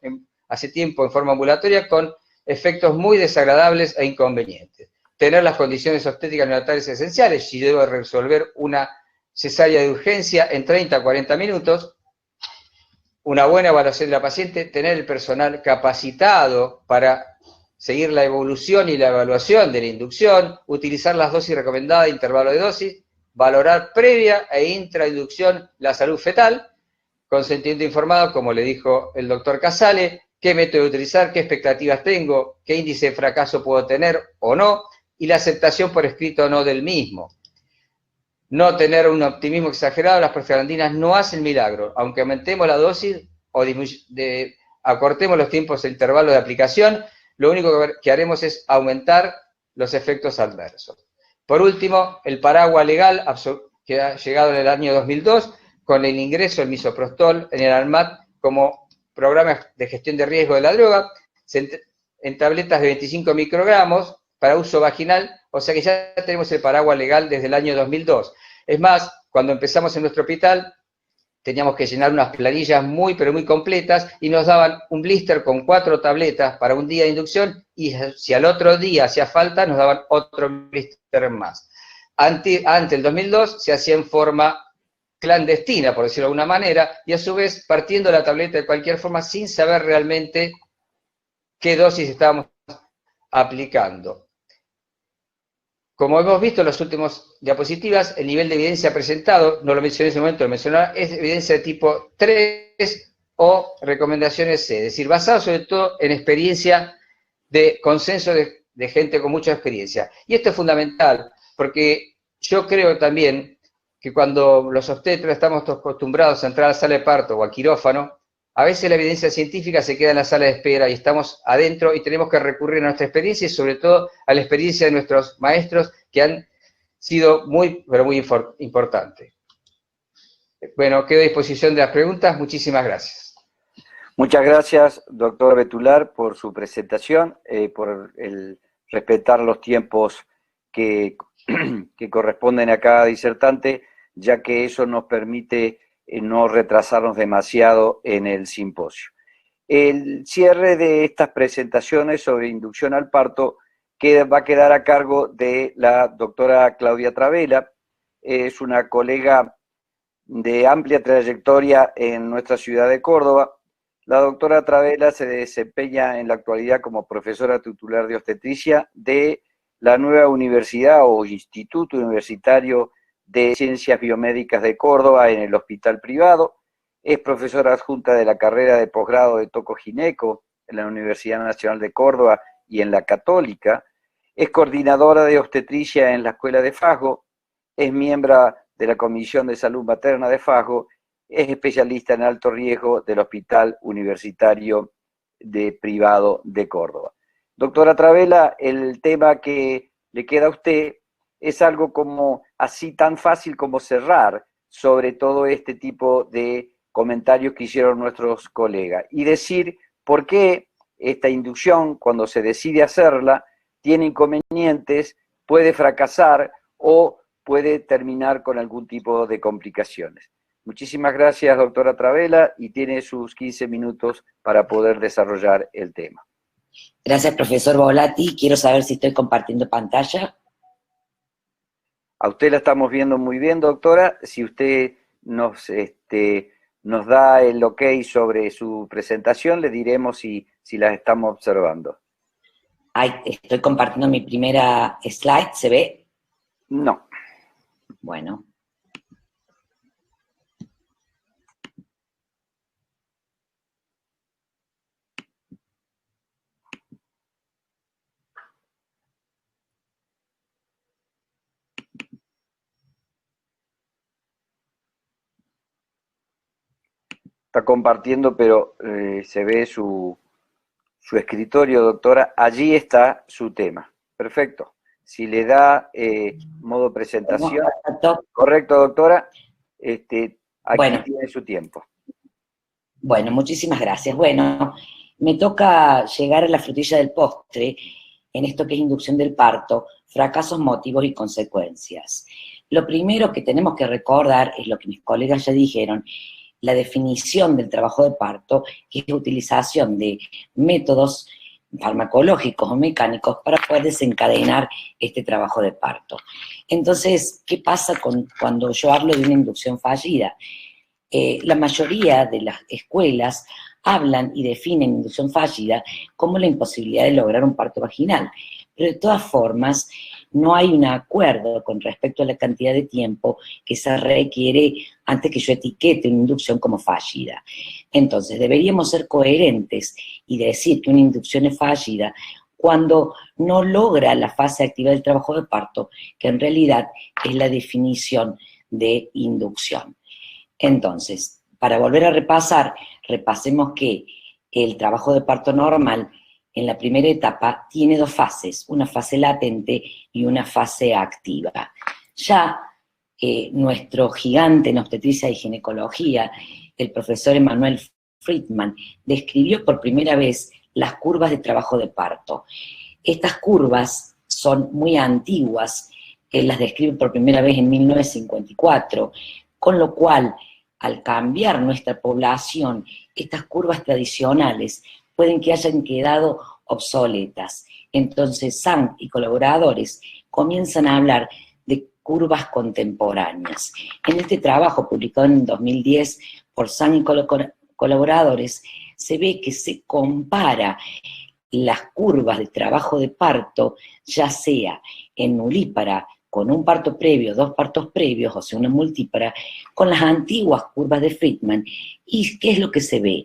hace tiempo en forma ambulatoria con efectos muy desagradables e inconvenientes. Tener las condiciones obstétricas neonatales esenciales, si debo resolver una cesárea de urgencia en 30 a 40 minutos, una buena evaluación de la paciente, tener el personal capacitado para seguir la evolución y la evaluación de la inducción, utilizar las dosis recomendadas, intervalo de dosis, valorar previa e intrainducción la salud fetal, consentimiento informado, como le dijo el doctor Casale, qué método utilizar, qué expectativas tengo, qué índice de fracaso puedo tener o no, y la aceptación por escrito o no del mismo. No tener un optimismo exagerado, las prostaglandinas no hacen milagro, aunque aumentemos la dosis o acortemos los tiempos de intervalo de aplicación, lo único que haremos es aumentar los efectos adversos. Por último, el paraguas legal que ha llegado en el año 2002 con el ingreso del misoprostol en el ANMAT como programa de gestión de riesgo de la droga, en tabletas de 25 microgramos para uso vaginal, o sea que ya tenemos el paraguas legal desde el año 2002. Es más, cuando empezamos en nuestro hospital, teníamos que llenar unas planillas muy, pero muy completas y nos daban un blister con 4 tabletas para un día de inducción y si al otro día hacía falta, nos daban otro blister más. Ante el 2002 se hacía en forma clandestina, por decirlo de alguna manera, y a su vez partiendo la tableta de cualquier forma sin saber realmente qué dosis estábamos aplicando. Como hemos visto en las últimas diapositivas, el nivel de evidencia presentado, no lo mencioné en ese momento, lo mencionaba, es evidencia de tipo 3 o recomendaciones C, es decir, basado sobre todo en experiencia de consenso de gente con mucha experiencia. Y esto es fundamental, porque yo creo también que cuando los obstetras estamos acostumbrados a entrar a la sala de parto o a quirófano, A veces la evidencia científica se queda en la sala de espera y estamos adentro y tenemos que recurrir a nuestra experiencia y sobre todo a la experiencia de nuestros maestros que han sido muy, pero muy importantes. Bueno, quedo a disposición de las preguntas. Muchísimas gracias. Muchas gracias, doctor Betular, por su presentación, por el respetar los tiempos que, que corresponden a cada disertante, ya que eso nos permite no retrasarnos demasiado en el simposio. El cierre de estas presentaciones sobre inducción al parto va a quedar a cargo de la doctora Claudia Travela. Es una colega de amplia trayectoria en nuestra ciudad de Córdoba. La doctora Travela se desempeña en la actualidad como profesora titular de obstetricia de la nueva universidad o Instituto Universitario de Ciencias Biomédicas de Córdoba en el hospital privado. Es profesora adjunta de la carrera de posgrado de tocogineco en la Universidad Nacional de Córdoba y en la Católica. Es coordinadora de obstetricia en la Escuela de Fasgo. Es miembro de la Comisión de Salud Materna de Fasgo. Es especialista en alto riesgo del Hospital Universitario Privado de Córdoba. Doctora Travela, el tema que le queda a usted es algo como así tan fácil como cerrar sobre todo este tipo de comentarios que hicieron nuestros colegas y decir por qué esta inducción, cuando se decide hacerla, tiene inconvenientes, puede fracasar o puede terminar con algún tipo de complicaciones. Muchísimas gracias, doctora Travela, y tiene sus 15 minutos para poder desarrollar el tema. Gracias, profesor Volati. Quiero saber si estoy compartiendo pantalla. A usted la estamos viendo muy bien, doctora. Si usted nos da el ok sobre su presentación, le diremos si las estamos observando. Estoy compartiendo mi primera slide, ¿se ve? No. Bueno. Está compartiendo, pero se ve su escritorio, doctora. Allí está su tema. Perfecto. Si le da modo presentación. Correcto, doctora. Aquí tiene su tiempo. Bueno, muchísimas gracias. Bueno, me toca llegar a la frutilla del postre en esto que es inducción del parto, fracasos, motivos y consecuencias. Lo primero que tenemos que recordar es lo que mis colegas ya dijeron, la definición del trabajo de parto, que es la utilización de métodos farmacológicos o mecánicos para poder desencadenar este trabajo de parto. Entonces, ¿qué pasa cuando yo hablo de una inducción fallida? La mayoría de las escuelas hablan y definen inducción fallida como la imposibilidad de lograr un parto vaginal, pero de todas formas no hay un acuerdo con respecto a la cantidad de tiempo que se requiere antes que yo etiquete una inducción como fallida. Entonces, deberíamos ser coherentes y decir que una inducción es fallida cuando no logra la fase activa del trabajo de parto, que en realidad es la definición de inducción. Entonces, para volver a repasar, repasemos que el trabajo de parto normal en la primera etapa tiene dos fases, una fase latente y una fase activa. Ya nuestro gigante en obstetricia y ginecología, el profesor Emanuel Friedman, describió por primera vez las curvas de trabajo de parto. Estas curvas son muy antiguas, él las describe por primera vez en 1954, con lo cual, al cambiar nuestra población, estas curvas tradicionales pueden que hayan quedado obsoletas. Entonces, Sang y colaboradores comienzan a hablar de curvas contemporáneas. En este trabajo, publicado en 2010 por Sang y colaboradores, se ve que se compara las curvas de trabajo de parto, ya sea en nulípara, con un parto previo, dos partos previos, o sea, una multípara, con las antiguas curvas de Friedman. ¿Y qué es lo que se ve?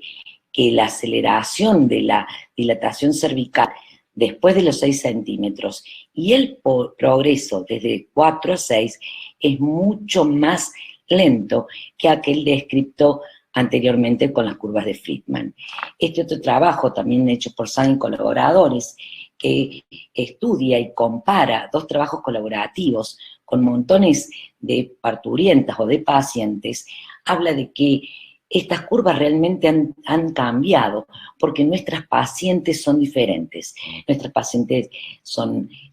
Que la aceleración de la dilatación cervical después de los 6 centímetros y el progreso desde 4 a 6 es mucho más lento que aquel descrito anteriormente con las curvas de Friedman. Este otro trabajo, también hecho por Sang y colaboradores, que estudia y compara dos trabajos colaborativos con montones de parturientas o de pacientes, habla de que estas curvas realmente han cambiado, porque nuestras pacientes son diferentes. Nuestras pacientes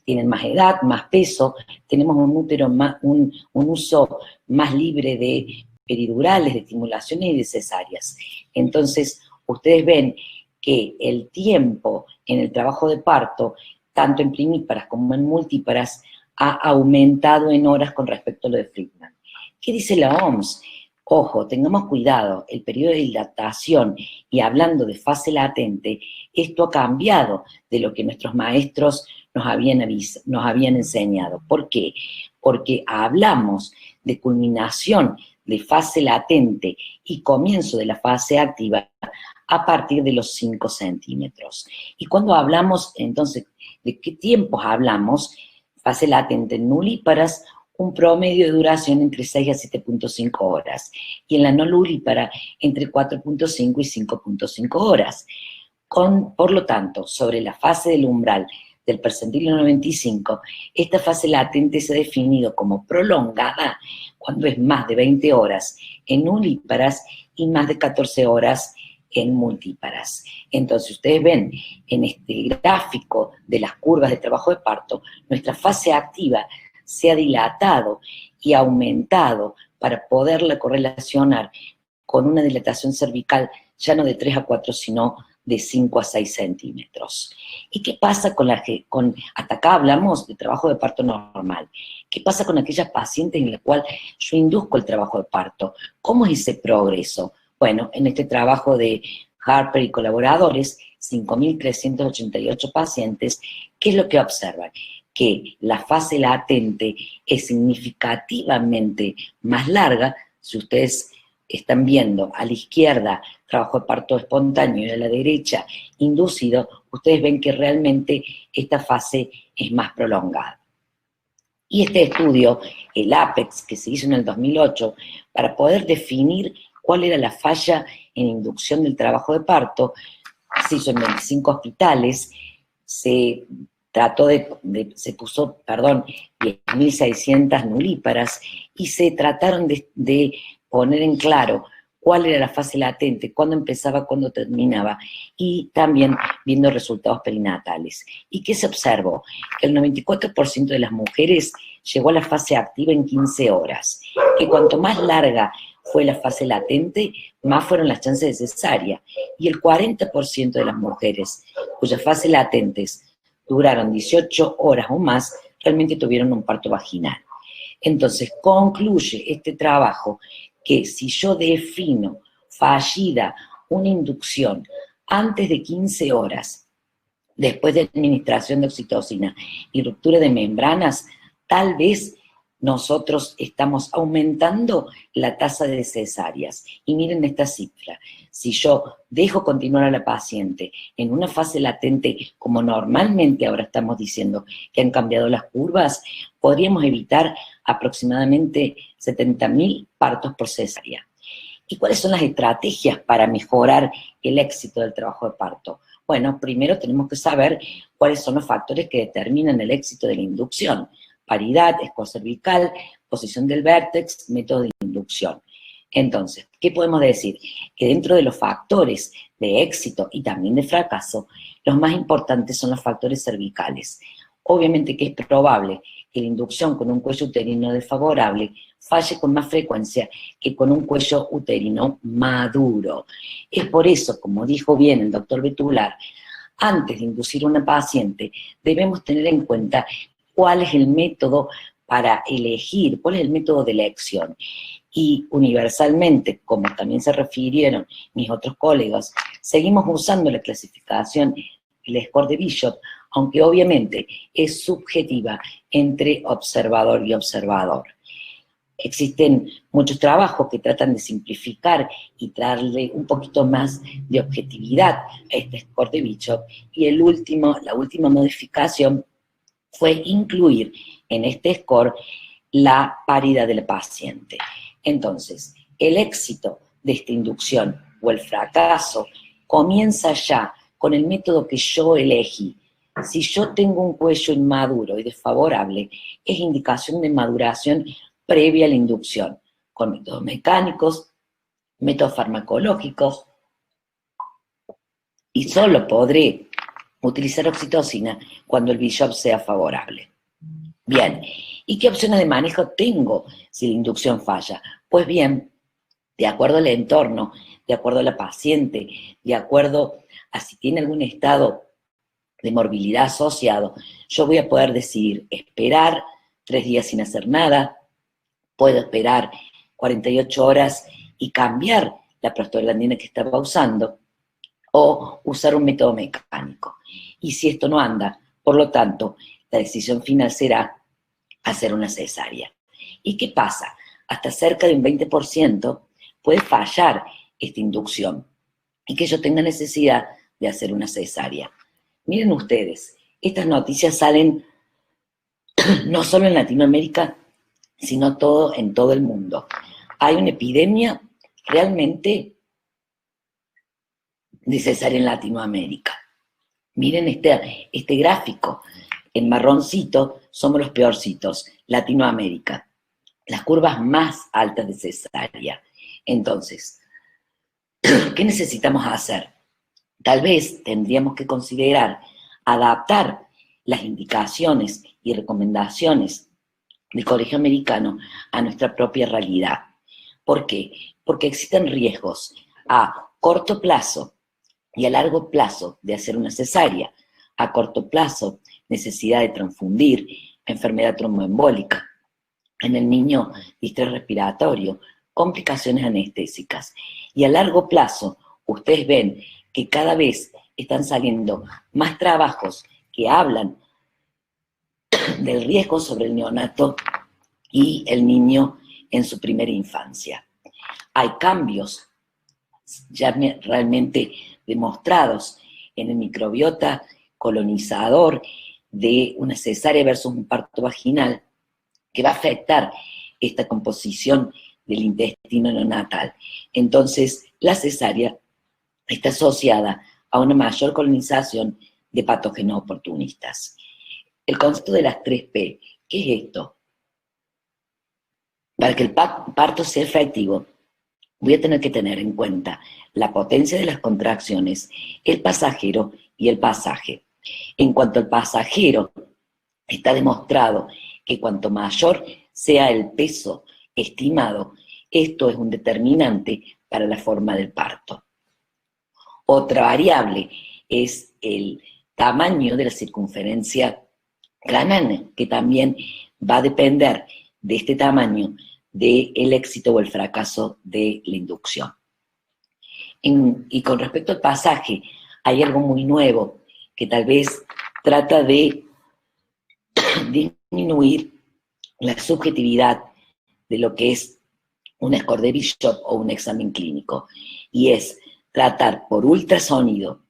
tienen más edad, más peso, tenemos un útero un uso más libre de peridurales, de estimulaciones y de cesáreas. Entonces, ustedes ven que el tiempo en el trabajo de parto, tanto en primíparas como en multíparas, ha aumentado en horas con respecto a lo de Friedman. ¿Qué dice la OMS? Ojo, tengamos cuidado, el periodo de dilatación, y hablando de fase latente, esto ha cambiado de lo que nuestros maestros nos habían enseñado. ¿Por qué? Porque hablamos de culminación de fase latente y comienzo de la fase activa a partir de los 5 centímetros. Y cuando hablamos, entonces, ¿de qué tiempos hablamos? Fase latente en nulíparas, un promedio de duración entre 6 a 7.5 horas, y en la no nulípara entre 4.5 y 5.5 horas. Por lo tanto, sobre la fase del umbral del percentil 95, esta fase latente se ha definido como prolongada cuando es más de 20 horas en nulíparas y más de 14 horas en multíparas. Entonces, ustedes ven en este gráfico de las curvas de trabajo de parto, nuestra fase activa se ha dilatado y aumentado para poderla correlacionar con una dilatación cervical ya no de 3 a 4, sino de 5 a 6 centímetros. ¿Y qué pasa hasta acá hablamos de trabajo de parto normal? ¿Qué pasa con aquellas pacientes en las cuales yo induzco el trabajo de parto? ¿Cómo es ese progreso? Bueno, en este trabajo de Harper y colaboradores, 5.388 pacientes, ¿qué es lo que observan? Que la fase latente es significativamente más larga. Si ustedes están viendo a la izquierda trabajo de parto espontáneo y a la derecha inducido, ustedes ven que realmente esta fase es más prolongada. Y este estudio, el APEX, que se hizo en el 2008, para poder definir cuál era la falla en inducción del trabajo de parto, se hizo en 25 hospitales, se puso 10.600 nulíparas, y se trataron de poner en claro cuál era la fase latente, cuándo empezaba, cuándo terminaba, y también viendo resultados perinatales. ¿Y qué se observó? Que el 94% de las mujeres llegó a la fase activa en 15 horas, que cuanto más larga fue la fase latente, más fueron las chances de cesárea, y el 40% de las mujeres cuyas fases latentes duraron 18 horas o más, realmente tuvieron un parto vaginal. Entonces, concluye este trabajo que si yo defino fallida una inducción antes de 15 horas, después de administración de oxitocina y ruptura de membranas, tal vez nosotros estamos aumentando la tasa de cesáreas. Y miren esta cifra. Si yo dejo continuar a la paciente en una fase latente, como normalmente ahora estamos diciendo que han cambiado las curvas, podríamos evitar aproximadamente 70.000 partos por cesárea. ¿Y cuáles son las estrategias para mejorar el éxito del trabajo de parto? Bueno, primero tenemos que saber cuáles son los factores que determinan el éxito de la inducción. Paridad, escor cervical, posición del vértex, método de inducción. Entonces, ¿qué podemos decir? Que dentro de los factores de éxito y también de fracaso, los más importantes son los factores cervicales. Obviamente que es probable que la inducción con un cuello uterino desfavorable falle con más frecuencia que con un cuello uterino maduro. Es por eso, como dijo bien el doctor Betular, antes de inducir a una paciente debemos tener en cuenta cuál es el método para elegir, cuál es el método de elección. Y universalmente, como también se refirieron mis otros colegas, seguimos usando la clasificación, el score de Bishop, aunque obviamente es subjetiva entre observador y observador. Existen muchos trabajos que tratan de simplificar y darle un poquito más de objetividad a este score de Bishop, y la última modificación fue incluir en este score la paridad del paciente. Entonces, el éxito de esta inducción o el fracaso comienza ya con el método que yo elegí. Si yo tengo un cuello inmaduro y desfavorable, es indicación de maduración previa a la inducción, con métodos mecánicos, métodos farmacológicos, y solo podré utilizar oxitocina cuando el Bishop sea favorable. Bien, ¿y qué opciones de manejo tengo si la inducción falla? Pues bien, de acuerdo al entorno, de acuerdo a la paciente, de acuerdo a si tiene algún estado de morbilidad asociado, yo voy a poder decidir esperar 3 días sin hacer nada, puedo esperar 48 horas y cambiar la prostaglandina que estaba usando, o usar un método mecánico. Y si esto no anda, por lo tanto, la decisión final será hacer una cesárea. ¿Y qué pasa? Hasta cerca de un 20% puede fallar esta inducción y que yo tenga necesidad de hacer una cesárea. Miren ustedes, estas noticias salen no solo en Latinoamérica, sino en todo el mundo. Hay una epidemia realmente necesaria en Latinoamérica. Miren este gráfico, en marroncito somos los peorcitos, Latinoamérica, las curvas más altas de cesárea. Entonces, ¿qué necesitamos hacer? Tal vez tendríamos que considerar adaptar las indicaciones y recomendaciones del Colegio Americano a nuestra propia realidad. ¿Por qué? Porque existen riesgos a corto plazo y a largo plazo de hacer una cesárea. A corto plazo, necesidad de transfundir, enfermedad tromboembólica. En el niño, distrés respiratorio, complicaciones anestésicas. Y a largo plazo, ustedes ven que cada vez están saliendo más trabajos que hablan del riesgo sobre el neonato y el niño en su primera infancia. Hay cambios ya realmente demostrados en el microbiota colonizador de una cesárea versus un parto vaginal que va a afectar esta composición del intestino neonatal. Entonces, la cesárea está asociada a una mayor colonización de patógenos oportunistas. El concepto de las 3P, ¿qué es esto? Para que el parto sea efectivo, voy a tener que tener en cuenta la potencia de las contracciones, el pasajero y el pasaje. En cuanto al pasajero, está demostrado que cuanto mayor sea el peso estimado, esto es un determinante para la forma del parto. Otra variable es el tamaño de la circunferencia craneana, que también va a depender de este tamaño del éxito o el fracaso de la inducción. Y con respecto al pasaje, hay algo muy nuevo que tal vez trata de disminuir la subjetividad de lo que es un score de Bishop o un examen clínico, y es tratar por ultrasonido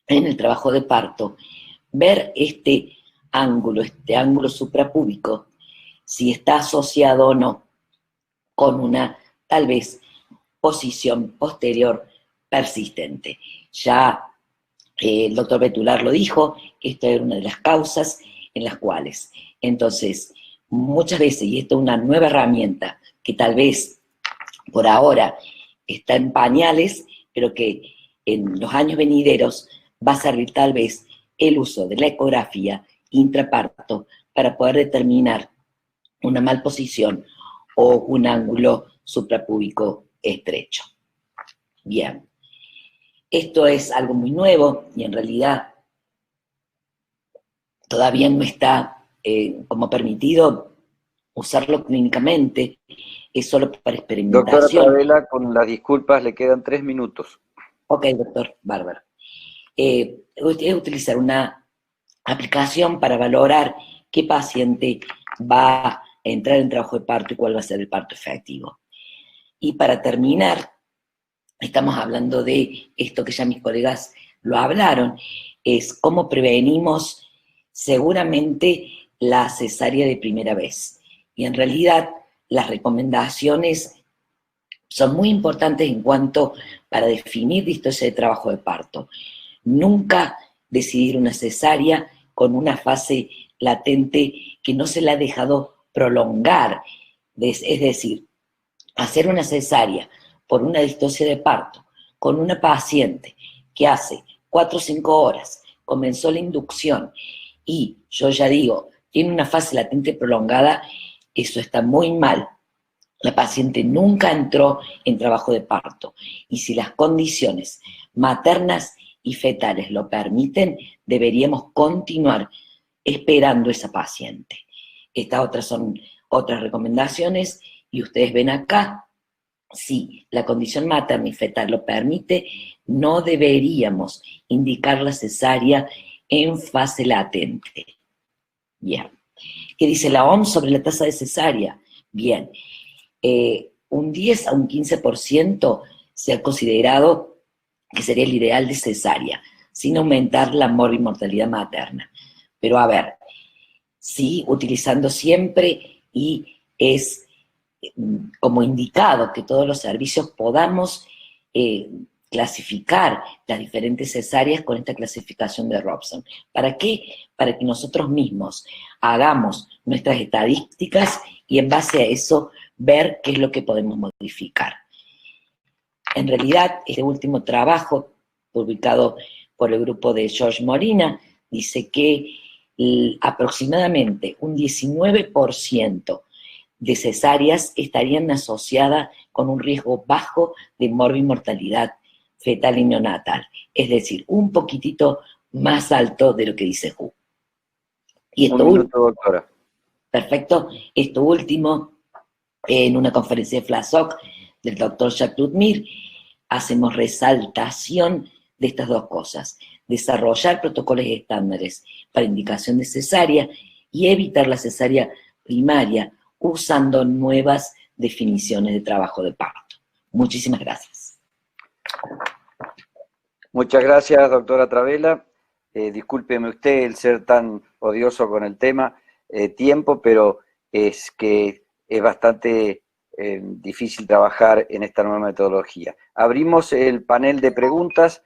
en el trabajo de parto, ver este ángulo suprapúbico, si está asociado o no con una, tal vez, posición posterior persistente. Ya el doctor Betular lo dijo, que esta era una de las causas en las cuales, entonces, muchas veces, y esta es una nueva herramienta que tal vez por ahora está en pañales, pero que en los años venideros va a servir tal vez el uso de la ecografía intraparto para poder determinar una malposición o un ángulo suprapúbico estrecho. Bien, esto es algo muy nuevo y en realidad todavía no está como permitido usarlo clínicamente, es solo para experimentación. Doctora Favela, con las disculpas, le quedan 3 minutos. Ok, doctor, bárbaro. Es utilizar una aplicación para valorar qué paciente va a entrar en trabajo de parto y cuál va a ser el parto efectivo. Y para terminar, estamos hablando de esto que ya mis colegas lo hablaron, es cómo prevenimos seguramente la cesárea de primera vez. Y en realidad las recomendaciones son muy importantes en cuanto para definir distosia de trabajo de parto. Nunca decidir una cesárea con una fase latente que no se la ha dejado prolongar, es decir, hacer una cesárea por una distosia de parto con una paciente que hace 4 o 5 horas comenzó la inducción y yo ya digo, tiene una fase latente prolongada, eso está muy mal. La paciente nunca entró en trabajo de parto y si las condiciones maternas y fetales lo permiten, deberíamos continuar esperando a esa paciente. Estas otras son otras recomendaciones y ustedes ven acá, si la condición materna y fetal lo permite, no deberíamos indicar la cesárea en fase latente. Bien. ¿Qué dice la OMS sobre la tasa de cesárea? Bien. Un 10 a un 15% se ha considerado que sería el ideal de cesárea, sin aumentar la mortalidad materna. Pero a ver, sí, utilizando siempre y es como indicado que todos los servicios podamos clasificar las diferentes cesáreas con esta clasificación de Robson. ¿Para qué? Para que nosotros mismos hagamos nuestras estadísticas y en base a eso ver qué es lo que podemos modificar. En realidad, este último trabajo, publicado por el grupo de George Morina, dice que aproximadamente un 19% de cesáreas estarían asociadas con un riesgo bajo de mortalidad fetal y neonatal, es decir, un poquitito más alto de lo que dice WHO. Y un minuto, doctora. Perfecto. Esto último, en una conferencia de FLASOC del doctor Jacques Ludmir, hacemos resaltación de estas dos cosas: desarrollar protocolos estándares para indicación de cesárea y evitar la cesárea primaria usando nuevas definiciones de trabajo de parto. Muchísimas gracias. Muchas gracias, doctora Travella. Discúlpeme usted el ser tan odioso con el tema, tiempo, pero es que es bastante difícil trabajar en esta nueva metodología. Abrimos el panel de preguntas.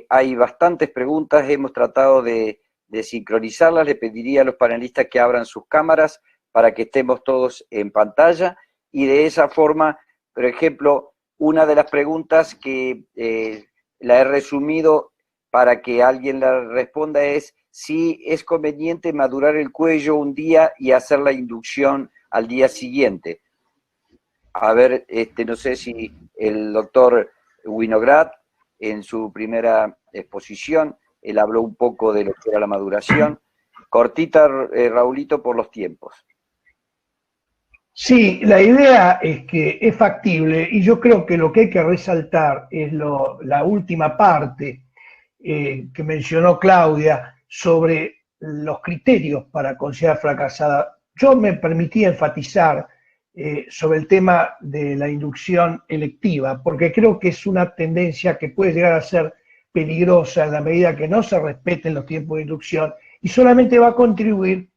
Hay bastantes preguntas, hemos tratado de sincronizarlas. Le pediría a los panelistas que abran sus cámaras para que estemos todos en pantalla, y de esa forma, por ejemplo, una de las preguntas que la he resumido para que alguien la responda es si es conveniente madurar el cuello un día y hacer la inducción al día siguiente. A ver, no sé si el doctor Winograd, en su primera exposición, él habló un poco de lo que era la maduración. Cortita, Raulito, por los tiempos. Sí, la idea es que es factible y yo creo que lo que hay que resaltar es la última parte que mencionó Claudia sobre los criterios para considerar fracasada. Yo me permití enfatizar sobre el tema de la inducción electiva, porque creo que es una tendencia que puede llegar a ser peligrosa en la medida que no se respeten los tiempos de inducción y solamente va a contribuir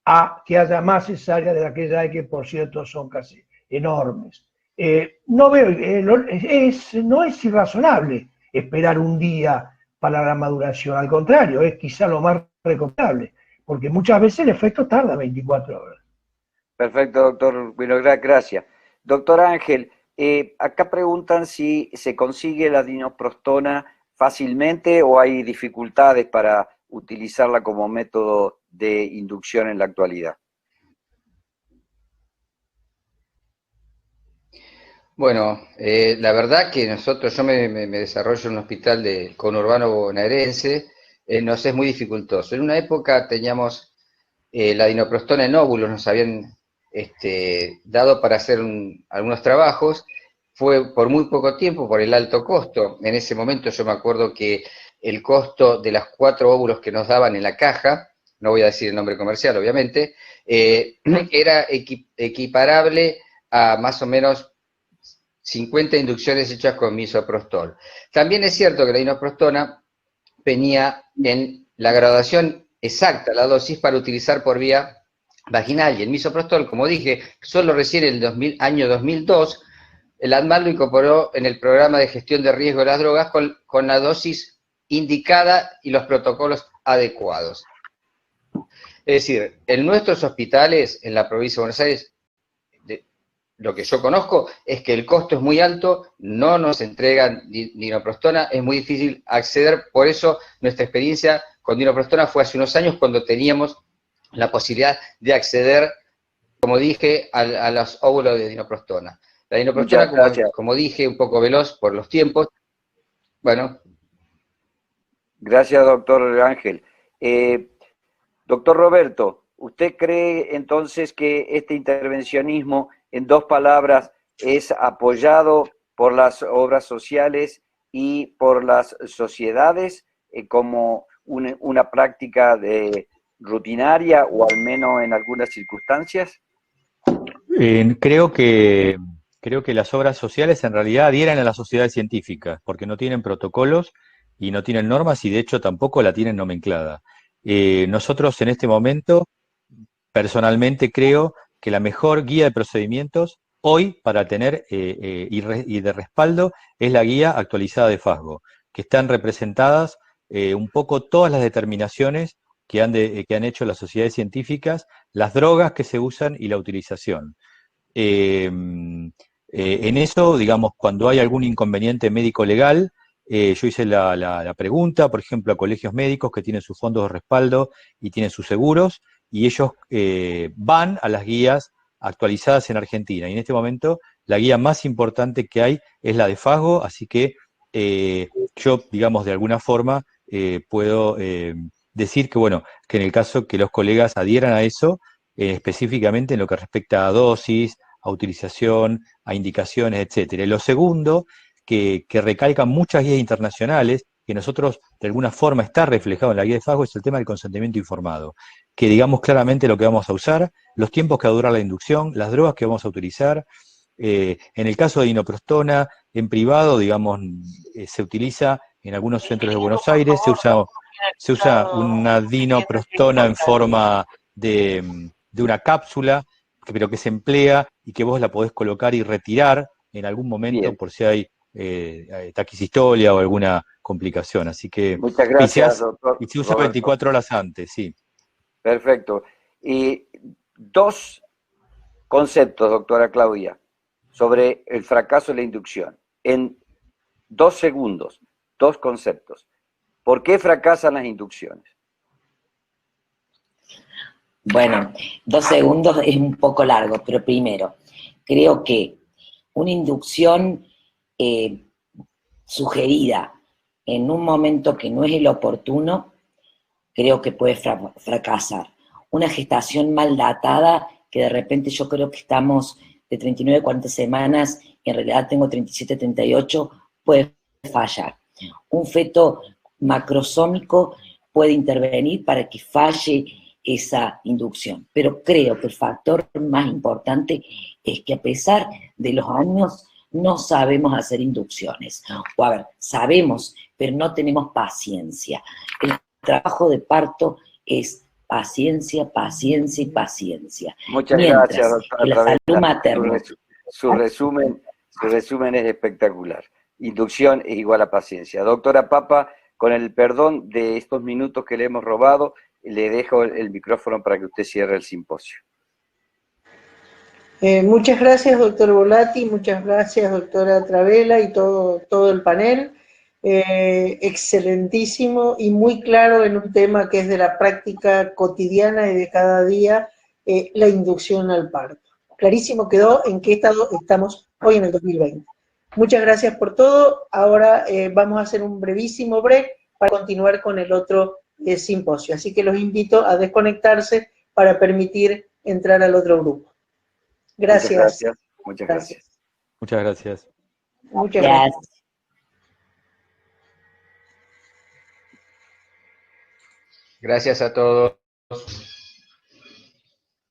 a que haya más cesáreas de las que ya hay, que por cierto son casi enormes. No es irrazonable esperar un día para la maduración, al contrario, es quizá lo más recomendable, porque muchas veces el efecto tarda 24 horas. Perfecto, doctor Winograd, gracias. Doctor Ángel, acá preguntan si se consigue la dinoprostona fácilmente o hay dificultades para utilizarla como método de inducción en la actualidad. Bueno, la verdad que yo me desarrollo en un hospital del conurbano bonaerense, nos es muy dificultoso. En una época teníamos la dinoprostona en óvulos, nos habían dado para hacer algunos trabajos, fue por muy poco tiempo, por el alto costo. En ese momento yo me acuerdo que el costo de las 4 óvulos que nos daban en la caja, no voy a decir el nombre comercial obviamente, era equiparable a más o menos 50 inducciones hechas con misoprostol. También es cierto que la dinoprostona venía en la graduación exacta, la dosis para utilizar por vía vaginal, y el misoprostol, como dije, solo recién en el año 2002 el ADMAT lo incorporó en el programa de gestión de riesgo de las drogas con la dosis indicada y los protocolos adecuados. Es decir, en nuestros hospitales, en la provincia de Buenos Aires, lo que yo conozco es que el costo es muy alto, no nos entregan dinoprostona, es muy difícil acceder, por eso nuestra experiencia con dinoprostona fue hace unos años cuando teníamos la posibilidad de acceder, como dije, a los óvulos de dinoprostona. La dinoprostona, como dije, un poco veloz por los tiempos. Bueno. Gracias, doctor Ángel. Doctor Roberto, ¿usted cree entonces que este intervencionismo, en dos palabras, es apoyado por las obras sociales y por las sociedades como una práctica rutinaria o al menos en algunas circunstancias? Creo que las obras sociales en realidad adhieren a las sociedades científicas, porque no tienen protocolos y no tienen normas y de hecho tampoco la tienen nomenclada. Nosotros en este momento, personalmente creo que la mejor guía de procedimientos hoy para tener y de respaldo es la guía actualizada de FASGO, que están representadas un poco todas las determinaciones que han hecho las sociedades científicas, las drogas que se usan y la utilización. En eso, digamos, cuando hay algún inconveniente médico-legal, yo hice la pregunta, por ejemplo, a colegios médicos que tienen sus fondos de respaldo y tienen sus seguros, y ellos van a las guías actualizadas en Argentina. Y en este momento, la guía más importante que hay es la de FASGO, así que yo, digamos, de alguna forma puedo decir que, bueno, que en el caso que los colegas adhieran a eso, específicamente en lo que respecta a dosis, a utilización, a indicaciones, etcétera. Y lo segundo, que recalcan muchas guías internacionales, que nosotros de alguna forma está reflejado en la guía de FASGO, es el tema del consentimiento informado, que digamos claramente lo que vamos a usar, los tiempos que va a durar la inducción, las drogas que vamos a utilizar. En el caso de dinoprostona, en privado, digamos, se utiliza en algunos centros de Buenos Aires, se usa una dinoprostona en forma de una cápsula, pero que se emplea y que vos la podés colocar y retirar en algún momento. Bien. Por si hay taquisistolia o alguna complicación. Así que, muchas gracias, doctor. Y se usa Roberto. 24 horas antes, sí. Perfecto. Y dos conceptos, doctora Claudia, sobre el fracaso de la inducción. En 2 segundos, 2 conceptos. ¿Por qué fracasan las inducciones? Bueno, 2 segundos es un poco largo, pero primero, creo que una inducción sugerida en un momento que no es el oportuno, creo que puede fracasar. Una gestación mal datada, que de repente yo creo que estamos de 39 a 40 semanas, y en realidad tengo 37, 38, puede fallar. Un feto macrosómico puede intervenir para que falle esa inducción. Pero creo que el factor más importante es que a pesar de los años no sabemos hacer inducciones. O a ver, sabemos, pero no tenemos paciencia. El trabajo de parto es paciencia, paciencia y paciencia. Muchas gracias, doctora que la salud materna. Su resumen es espectacular. Inducción es igual a paciencia. Doctora Papa, con el perdón de estos minutos que le hemos robado, le dejo el micrófono para que usted cierre el simposio. Muchas gracias, doctor Volati, muchas gracias, doctora Travela y todo el panel. Excelentísimo y muy claro en un tema que es de la práctica cotidiana y de cada día, la inducción al parto. Clarísimo quedó en qué estado estamos hoy en el 2020. Muchas gracias por todo. Ahora vamos a hacer un brevísimo break para continuar con el otro simposio. Así que los invito a desconectarse para permitir entrar al otro grupo. Gracias. Muchas gracias. Muchas gracias. Muchas gracias. Gracias a todos.